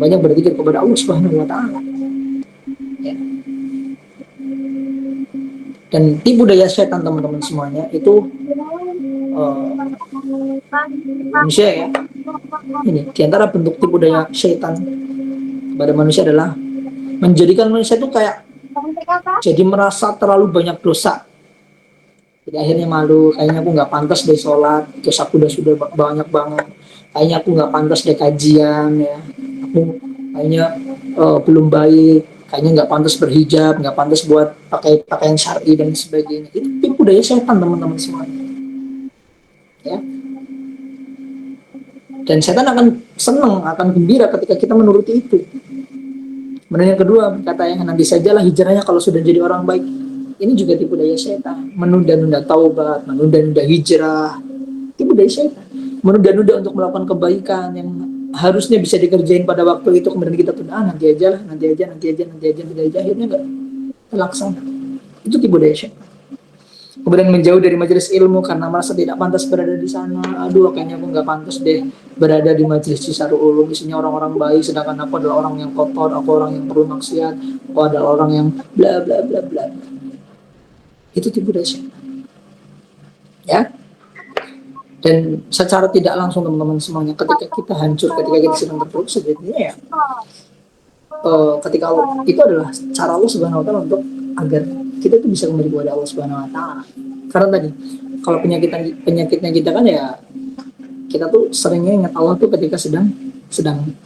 banyak berzikir kepada Allah Subhanahu wa taala. Ya. Dan tipu daya setan, teman-teman semuanya, itu manusia ya. Ini diantara bentuk tipu daya setan kepada manusia adalah menjadikan manusia itu kayak jadi merasa terlalu banyak dosa. Jadi akhirnya malu, kayaknya aku nggak pantas deh sholat, terus aku sudah banyak banget. Kayaknya aku nggak pantas deh kajian ya. Aku kayaknya belum baik, kayaknya nggak pantas berhijab, nggak pantas buat pakai pakaian syar'i dan sebagainya. Itu tipu daya setan, teman-teman semuanya. Ya. Dan setan akan senang, akan gembira ketika kita menuruti itu. Kemudian yang kedua, katanya nanti sajalah hijrahnya kalau sudah jadi orang baik. Ini juga tipu daya setan, menunda-nunda taubat, menunda-nunda hijrah, tipu daya setan, menunda-nunda untuk melakukan kebaikan yang harusnya bisa dikerjain pada waktu itu, kemudian kita tunda, nanti aja, akhirnya nggak terlaksana. Itu tipu daya setan. Kemudian menjauh dari majelis ilmu karena merasa tidak pantas berada di sana. Aduh, kayaknya aku nggak pantas deh berada di majelis Cisarul Ulum, isinya orang-orang baik, sedangkan aku adalah orang yang kotor, aku orang yang perlu maksiat, aku adalah orang yang bla bla bla bla. Itu tipu daya setan. Ya. Dan secara tidak langsung, teman-teman semuanya, ketika kita hancur, ketika kita sedang terpuruk, sebenarnya ya ketika Allah, itu adalah cara Allah Subhanahu wa taala untuk agar kita itu bisa kembali kepada Allah Subhanahu wa taala. Karena tadi kalau penyakitnya kita kan ya, kita tuh seringnya ingat Allah tuh ketika sedang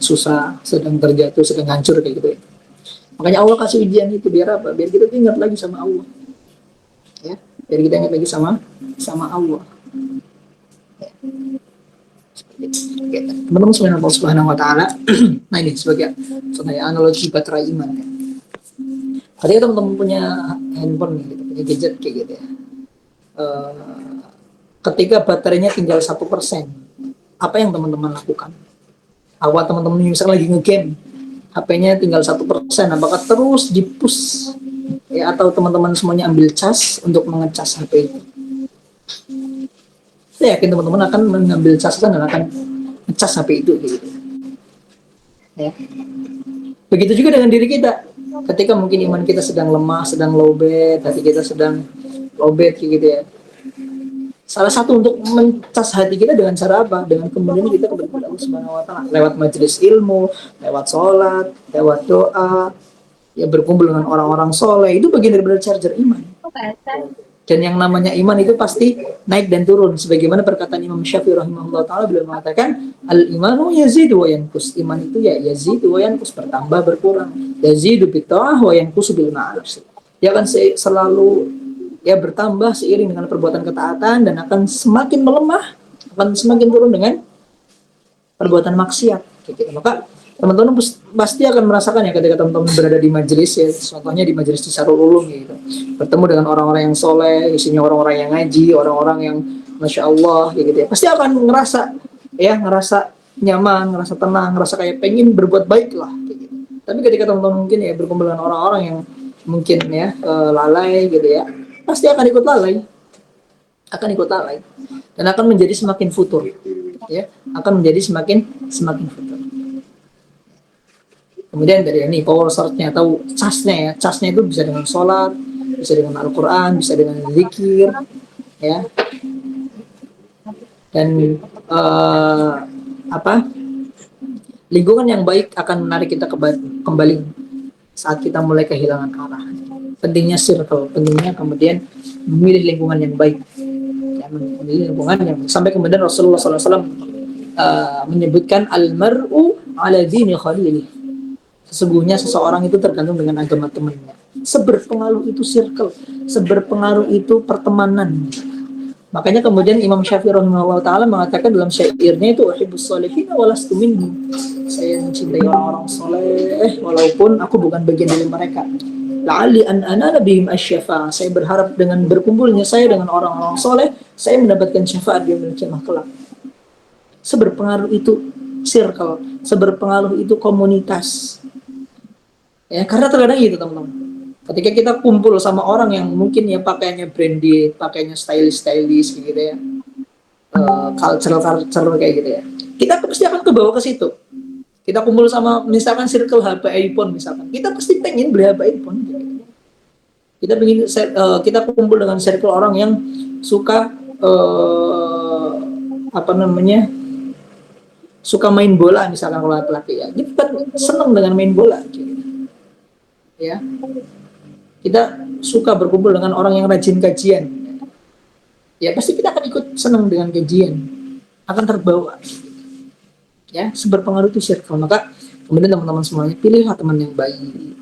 susah, sedang terjatuh, sedang hancur kayak gitu ya. Makanya Allah kasih ujian itu biar apa? Biar kita ingat lagi sama Allah. Ya, biar kita ingat lagi sama Allah. Ya. Oke, teman-teman sebenarnya Allah Subhanahu wa taala. Nah, ini sebagai analogi baterai iman ya. Ketika teman-teman punya handphone gitu, punya gadget kayak gitu ya. Ketika baterainya tinggal 1%, apa yang teman-teman lakukan? Awal teman-teman misalnya lagi nge-game, HP-nya tinggal 1%, apakah terus di-push ya, atau teman-teman semuanya ambil cas untuk mengecas HP itu? Saya yakin teman-teman akan mengambil casan dan akan ngecas HP itu gitu. Ya. Begitu juga dengan diri kita. Ketika mungkin iman kita sedang lemah, sedang lowbat, hati kita sedang lowbat gitu ya. Salah satu untuk mencas hati kita dengan cara apa? Dengan kemudian kita kepada Allah Subhanahu wa taala lewat majelis ilmu, lewat sholat, lewat doa, ya berkumpul dengan orang-orang soleh. Itu bagian dari charger iman. Dan yang namanya iman itu pasti naik dan turun. Sebagaimana perkataan Imam Syafi'i rahimahullah ta'ala, beliau mengatakan, al-imanu yazidu wa yankus. Iman itu ya yazidu wa yankus, bertambah, berkurang. Yazidu bitta'ah wa yankusu bil ma'ruf. Dia akan selalu ya bertambah seiring dengan perbuatan ketaatan, dan akan semakin melemah, akan semakin turun dengan perbuatan maksiat. Gitu. Maka teman-teman pasti akan merasakan ya ketika teman-teman berada di majelis ya, contohnya di majelis di Sarul Ulum gitu, bertemu dengan orang-orang yang soleh, isinya orang-orang yang ngaji, orang-orang yang masya Allah gitu ya, pasti akan ngerasa nyaman, ngerasa tenang, ngerasa kayak pengen berbuat baik lah gitu. Tapi ketika teman-teman mungkin ya berkumpul dengan orang-orang yang mungkin ya lalai gitu ya, pasti akan ikut lalai dan akan menjadi semakin futur ya, akan menjadi semakin futur. Kemudian dari ini power source-nya atau casnya itu bisa dengan sholat, bisa dengan Al-Quran, bisa dengan zikir ya, dan lingkungan yang baik akan menarik kita kembali saat kita mulai kehilangan arah. Pentingnya circle, pentingnya kemudian memilih lingkungan yang baik ya, memilih lingkungan yang sampai kemudian Rasulullah SAW menyebutkan almar'u ala dini khalili, sesungguhnya seseorang itu tergantung dengan agama temannya. Seberpengaruh itu circle, seberpengaruh itu pertemanan. Makanya kemudian Imam Syafi'i rahimahullah ta'ala mengatakan dalam syairnya itu uhibbus sholihin walastu minhum, saya mencintai orang-orang soleh walaupun aku bukan bagian dari mereka. La'ali an anala bihim asyafa, saya berharap dengan berkumpulnya saya dengan orang-orang soleh, saya mendapatkan syafaat di yaumil qiyamah kelak. Seberpengaruh itu circle, seberpengaruh itu komunitas. Ya, karena terkadang gitu teman-teman. Ketika kita kumpul sama orang yang mungkin ya pakainya branded, pakainya stylish gitu ya, culture kayak gitu ya, kita pasti akan kebawa ke situ. Kita kumpul sama misalkan circle HP iPhone misalkan, kita pasti pengen beli HP iPhone. Gitu. Kita kumpul dengan circle orang yang suka suka main bola misalkan kalau laki-laki ya, kita kan senang dengan main bola. Gitu. Ya, kita suka berkumpul dengan orang yang rajin kajian, ya pasti kita akan ikut senang dengan kajian, akan terbawa ya, seberpengaruh itu circle. Maka kemudian teman-teman semuanya pilihlah teman yang baik.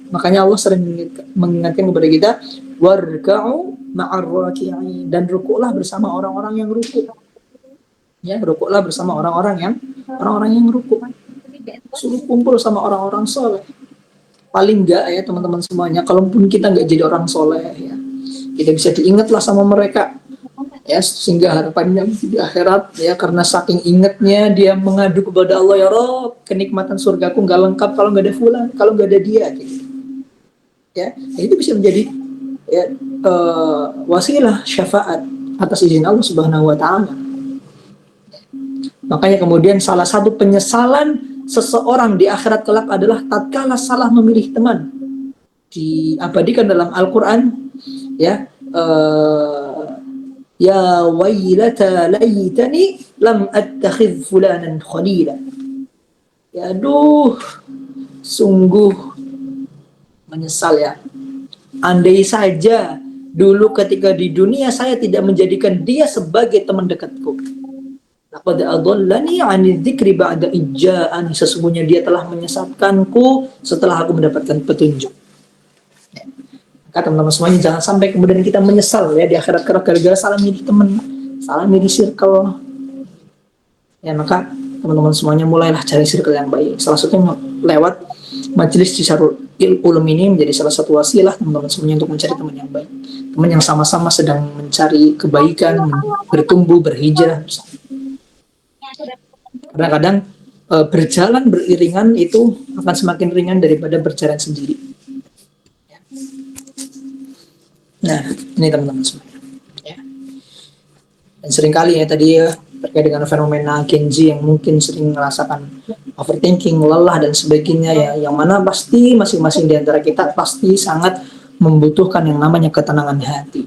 Makanya Allah sering mengingatkan kepada kita warka'u ma'ar raki'in, dan rukuklah bersama orang-orang yang rukuk ya, rukuklah bersama orang-orang yang rukuk, suruh kumpul sama orang-orang soleh. Paling enggak ya teman-teman semuanya, kalaupun kita nggak jadi orang soleh ya, kita bisa diingatlah sama mereka ya, sehingga harapannya di akhirat ya, karena saking ingatnya dia mengadu kepada Allah, ya Rob, kenikmatan surgaku nggak lengkap kalau nggak ada fulan, kalau nggak ada dia gitu. Ya, itu bisa menjadi ya, wasilah syafaat atas izin Allah Subhanahu wa taala. Makanya kemudian salah satu penyesalan seseorang di akhirat kelak adalah tatkala salah memilih teman. Diabadikan dalam Al-Quran ya, ya wailata laytani lam attakhidh fulanan khalila. Ya aduh, sungguh menyesal ya, andai saja dulu ketika di dunia saya tidak menjadikan dia sebagai teman dekatku. Laqad adallani 'ani dzikri ba'da ijja'an, sesungguhnya dia telah menyesatkanku setelah aku mendapatkan petunjuk. Ya. Maka teman-teman semuanya jangan sampai kemudian kita menyesal ya di akhirat gara-gara salah milih teman, salah milih circle. Ya, maka teman-teman semuanya mulailah cari circle yang baik. Salah satunya lewat majelis di Sarul Ulum ini menjadi salah satu wasilah teman-teman semuanya untuk mencari teman yang baik, teman yang sama-sama sedang mencari kebaikan, bertumbuh, berhijrah bersama. Kadang-kadang berjalan beriringan itu akan semakin ringan daripada berjalan sendiri. Nah, ini teman-teman semuanya. Ya. Dan seringkali ya tadi ya, terkait dengan fenomena Gen Z yang mungkin sering merasakan overthinking, lelah dan sebagainya ya, yang mana pasti masing-masing di antara kita pasti sangat membutuhkan yang namanya ketenangan hati.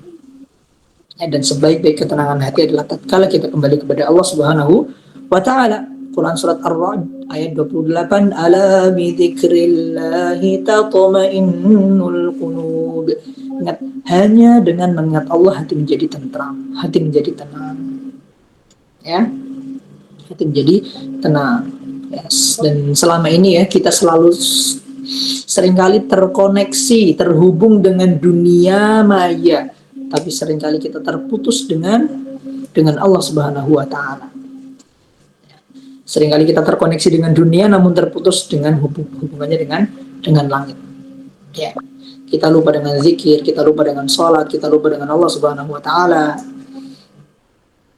Ya, dan sebaik-baik ketenangan hati adalah tatkala kita kembali kepada Allah Subhanahu wa ta'ala. Quran surat Ar-Ra'd ayat 28, ala bi dzikrillahi tatma'innul qulub. Ingat, hanya dengan mengingat Allah hati menjadi tentram, hati menjadi tenang. Ya. Hati menjadi tenang. Yes. Dan selama ini ya kita selalu seringkali terkoneksi, terhubung dengan dunia maya, tapi seringkali kita terputus dengan Allah Subhanahu wa ta'ala. Seringkali kita terkoneksi dengan dunia namun terputus dengan hubungannya dengan langit. Ya. Kita lupa dengan zikir, kita lupa dengan sholat, kita lupa dengan Allah Subhanahu wa taala.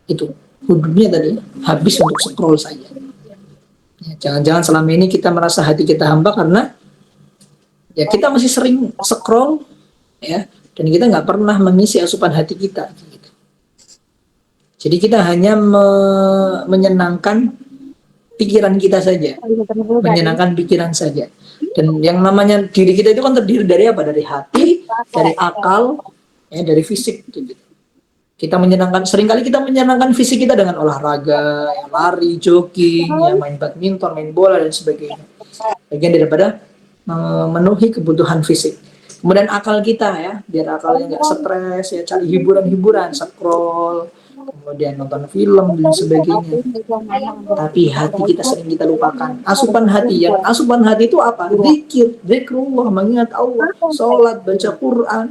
Itu hidupnya tadi habis untuk scroll saja. Ya, jangan-jangan selama ini kita merasa hati kita hamba karena ya kita masih sering scroll, ya, dan kita nggak pernah mengisi asupan hati kita. Gitu. Jadi kita hanya menyenangkan pikiran kita saja, menyenangkan pikiran saja. Dan yang namanya diri kita itu kan terdiri dari apa? Dari hati, dari akal, ya, dari fisik. Gitu. Kita menyenangkan, seringkali kita menyenangkan fisik kita dengan olahraga, ya, lari, jogging, ya, main badminton, main bola dan sebagainya. Bagian daripada memenuhi kebutuhan fisik. Kemudian akal kita, ya, biar akalnya nggak stres, ya, cari hiburan-hiburan, scroll, kemudian nonton film dan sebagainya. Tapi hati kita sering kita lupakan. Asupan hati itu apa? Zikir, zikrullah, mengingat Allah, sholat, baca Quran.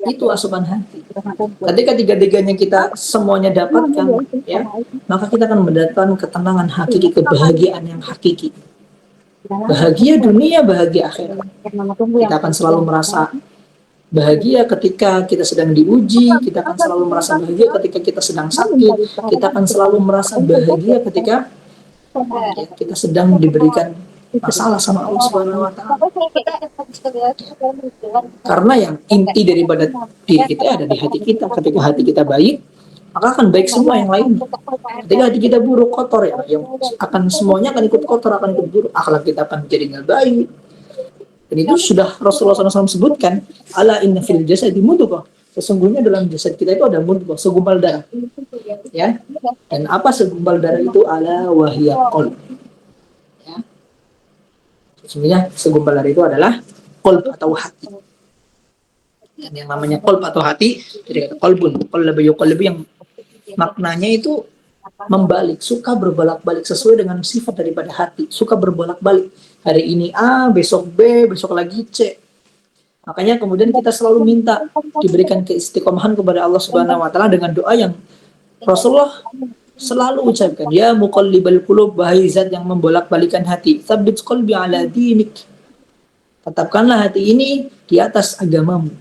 Itu asupan hati. Ketika tiga-tiganya kita semuanya dapatkan, ya, maka kita akan mendapatkan ketenangan hakiki, kebahagiaan yang hakiki. Bahagia dunia, bahagia akhirat. Kita akan selalu merasa bahagia ketika kita sedang diuji, kita akan selalu merasa bahagia ketika kita sedang sakit, kita akan selalu merasa bahagia ketika ya, kita sedang diberikan masalah sama Allah Subhanahu wa taala. Karena yang inti daripada diri kita ada di hati kita. Ketika hati kita baik, maka akan baik semua yang lain. Ketika hati kita buruk, kotor, ya, yang akan semuanya akan ikut kotor, akan ikut buruk. Akhlak kita akan jadi nggak baik. Dan itu sudah Rasulullah SAW sebutkan, ala inna fil jasadi mudghah. Sesungguhnya dalam jasad kita itu ada mudghah, segumpal darah. Ya. Dan apa segumpal darah itu? Ala wahiyya qalb. Ya. Sesungguhnya segumpal darah itu adalah qalb atau hati. Dan yang namanya qalb atau hati, jadi kata qalbun, qalbu yang maknanya itu membalik, suka berbolak-balik sesuai dengan sifat daripada hati, suka berbolak-balik. Hari ini A, besok B, besok lagi C. Makanya kemudian kita selalu minta diberikan keistiqomahan kepada Allah Subhanahu wa taala dengan doa yang Rasulullah selalu ucapkan, ya muqallibal qulub, wahai zat yang membolak-balikan hati, tsabbit qalbi ala dinik. Tetapkanlah hati ini di atas agamamu.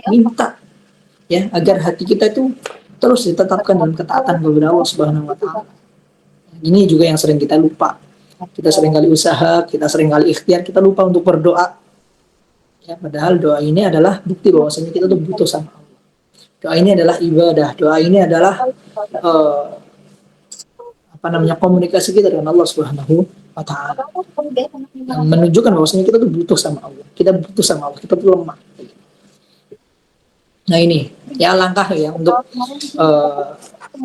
Minta, ya, agar hati kita itu terus ditetapkan dalam ketaatan kepada Allah Subhanahu wa taala. Ini juga yang sering kita lupa. Kita sering kali usaha, kita sering kali ikhtiar, kita lupa untuk berdoa. Ya, padahal doa ini adalah bukti bahwasanya kita tuh butuh sama Allah. Doa ini adalah ibadah, doa ini adalah komunikasi kita dengan Allah Subhanahu wa taala. Yang menunjukkan bahwasanya kita tuh butuh sama Allah. Kita butuh sama Allah, kita tuh lemah. Nah ini, ya, langkah ya untuk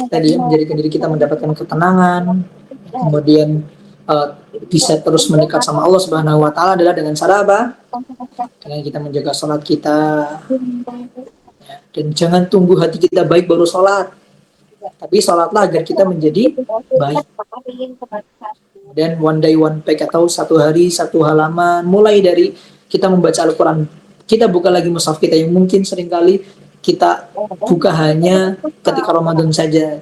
tadi menjadikan diri kita mendapatkan ketenangan, kemudian bisa terus mendekat sama Allah Subhanahu wa taala adalah dengan cara apa? Dengan kita menjaga sholat kita. Ya, dan jangan tunggu hati kita baik baru sholat. Tapi sholatlah agar kita menjadi baik. Dan one day one page atau satu hari satu halaman, mulai dari kita membaca Al-Quran. Kita buka lagi mushaf kita yang mungkin seringkali kita buka hanya ketika Ramadan saja.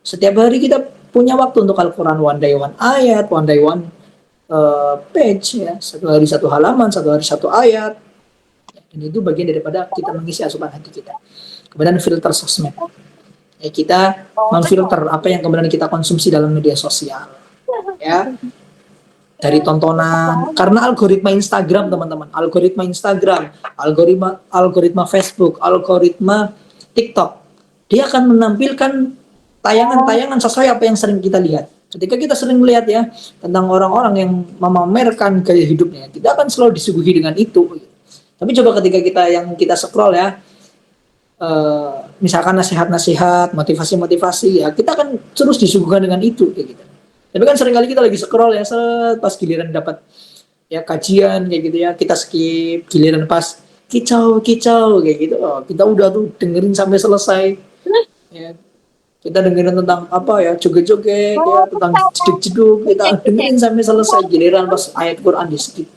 Setiap hari kita punya waktu untuk Al-Quran, one day one ayat, one day one page, ya, satu hari satu halaman, satu hari satu ayat. Dan itu bagian daripada kita mengisi asupan hati kita. Kemudian filter sosmed. Ya, kita memfilter apa yang kemudian kita konsumsi dalam media sosial. Ya. Dari tontonan, karena algoritma Instagram, teman-teman, algoritma Instagram, algoritma Facebook, algoritma TikTok, dia akan menampilkan tayangan-tayangan sesuai apa yang sering kita lihat. Ketika kita sering melihat, ya, tentang orang-orang yang memamerkan gaya hidupnya, kita akan selalu disuguhi dengan itu. Tapi coba ketika kita scroll, ya, misalkan nasihat-nasihat, motivasi-motivasi, ya, kita akan terus disuguhkan dengan itu, kayak gitu. Tapi kan seringkali kita lagi scroll, ya, pas giliran dapat, ya, kajian kayak gitu, ya, kita skip. Giliran pas kicau kayak gitu, kita udah tuh dengerin sampai selesai. Ya, kita dengerin tentang apa, ya, joget-joget, ya, tentang jeduk-jeduk, kita dengerin sampai selesai. Giliran pas ayat Quran di skip.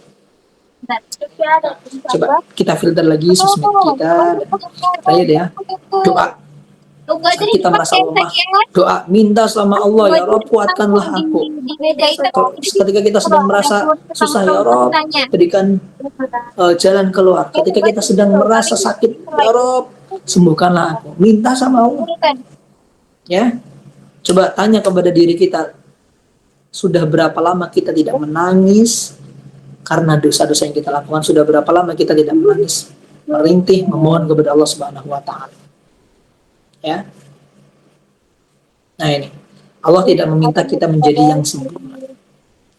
Coba kita filter lagi sosmed kita, dan saya, ya, doa. Saat kita merasa lemah, doa, minta sama Allah, ya Rob, kuatkanlah aku. Ketika kita sedang merasa susah, ya Rob, berikan jalan keluar. Ketika kita sedang merasa sakit, ya Rob, sembuhkanlah aku. Minta sama Allah. Ya, coba tanya kepada diri kita, sudah berapa lama kita tidak menangis karena dosa-dosa yang kita lakukan? Sudah berapa lama kita tidak menangis, merintih, memohon kepada Allah Subhanahu wa Ta'ala? Ya, nah ini, Allah tidak meminta kita menjadi yang sempurna,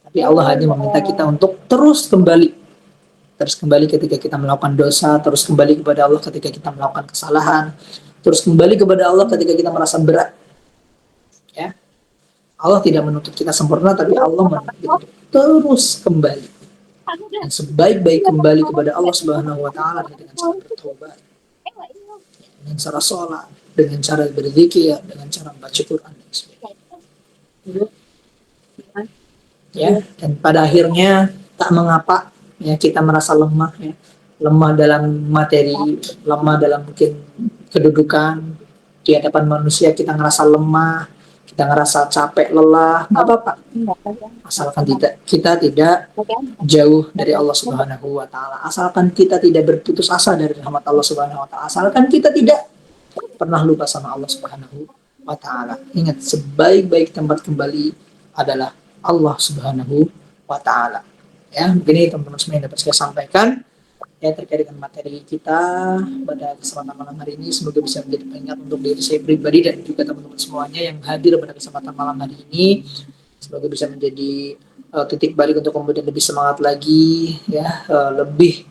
tapi Allah hanya meminta kita untuk terus kembali ketika kita melakukan dosa, terus kembali kepada Allah ketika kita melakukan kesalahan, terus kembali kepada Allah ketika kita merasa berat. Ya, Allah tidak menuntut kita sempurna, tapi Allah menuntut kita terus kembali. Dan sebaik-baik kembali kepada Allah Subhanahu wa Ta'ala dengan cara bertobat, dengan cara sholat, dengan cara berzikir, dengan cara membaca Quran dan sebagainya. Ya, dan pada akhirnya tak mengapa ya kita merasa lemah, ya, lemah dalam materi, lemah dalam mungkin kedudukan di hadapan manusia, kita ngerasa lemah, kita ngerasa capek, lelah, nggak apa-apa, asalkan kita tidak jauh dari Allah Subhanahu wa Ta'ala, asalkan kita tidak berputus asa dari rahmat Allah Subhanahu wa Ta'ala, asalkan kita tidak pernah lupa sama Allah Subhanahu wa Ta'ala. Ingat, sebaik-baik tempat kembali adalah Allah Subhanahu wa Ta'ala. Ya, begini teman-teman semua yang dapat saya sampaikan ya terkait dengan materi kita pada kesempatan malam hari ini. Semoga bisa menjadi pengingat untuk diri saya pribadi dan juga teman-teman semuanya yang hadir pada kesempatan malam hari ini. Semoga bisa menjadi titik balik untuk kemudian lebih semangat lagi, ya, lebih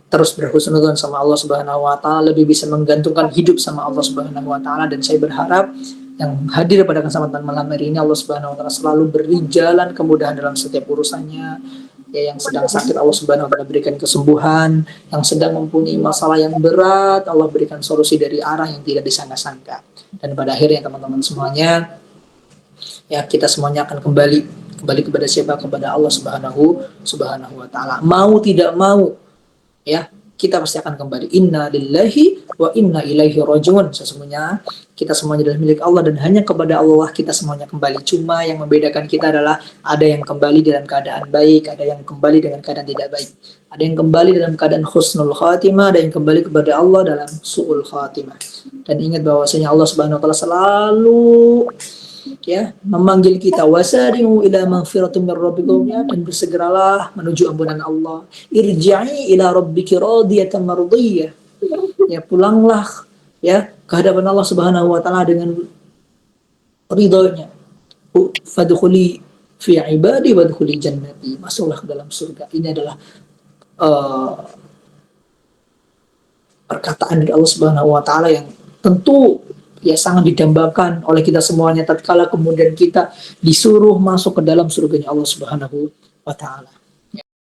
terus berhusnuzon sama Allah Subhanahu wa Ta'ala, lebih bisa menggantungkan hidup sama Allah Subhanahu wa Ta'ala. Dan saya berharap yang hadir pada kesempatan malam hari ini Allah Subhanahu wa Ta'ala selalu beri jalan kemudahan dalam setiap urusannya. Ya, yang sedang sakit Allah Subhanahu wa Ta'ala berikan kesembuhan, yang sedang mempunyai masalah yang berat Allah berikan solusi dari arah yang tidak disangka-sangka. Dan pada akhirnya teman-teman semuanya, ya, kita semuanya akan kembali kepada siapa? Kepada Allah Subhanahu wa Ta'ala. Mau tidak mau, ya, kita pasti akan kembali. Inna lillahi wa inna ilaihi rajiun. Sesungguhnya kita semuanya adalah milik Allah dan hanya kepada Allah kita semuanya kembali. Cuma yang membedakan kita adalah ada yang kembali dalam keadaan baik, ada yang kembali dengan keadaan tidak baik. Ada yang kembali dalam keadaan husnul khatimah, ada yang kembali kepada Allah dalam su'ul khatimah. Dan ingat bahwasanya Allah Subhanahu wa Ta'ala selalu, ya, memanggil kita, wasari'u ila maghfiratin min rabbikum, ya, dan bersegeralah menuju ampunan Allah. Irji'i ila rabbiki radiyatan mardiyah. Ya, pulanglah, ya, ke hadapan Allah Subhanahu wa Ta'ala dengan ridhonya. Fadkhuli fi ibadi wadkhuli jannati. Masuklah ke dalam surga. Ini adalah perkataan dari Allah Subhanahu wa Ta'ala yang tentu ya sangat didambakan oleh kita semuanya tatkala kemudian kita disuruh masuk ke dalam surganya Allah Subhanahu wa Ta'ala.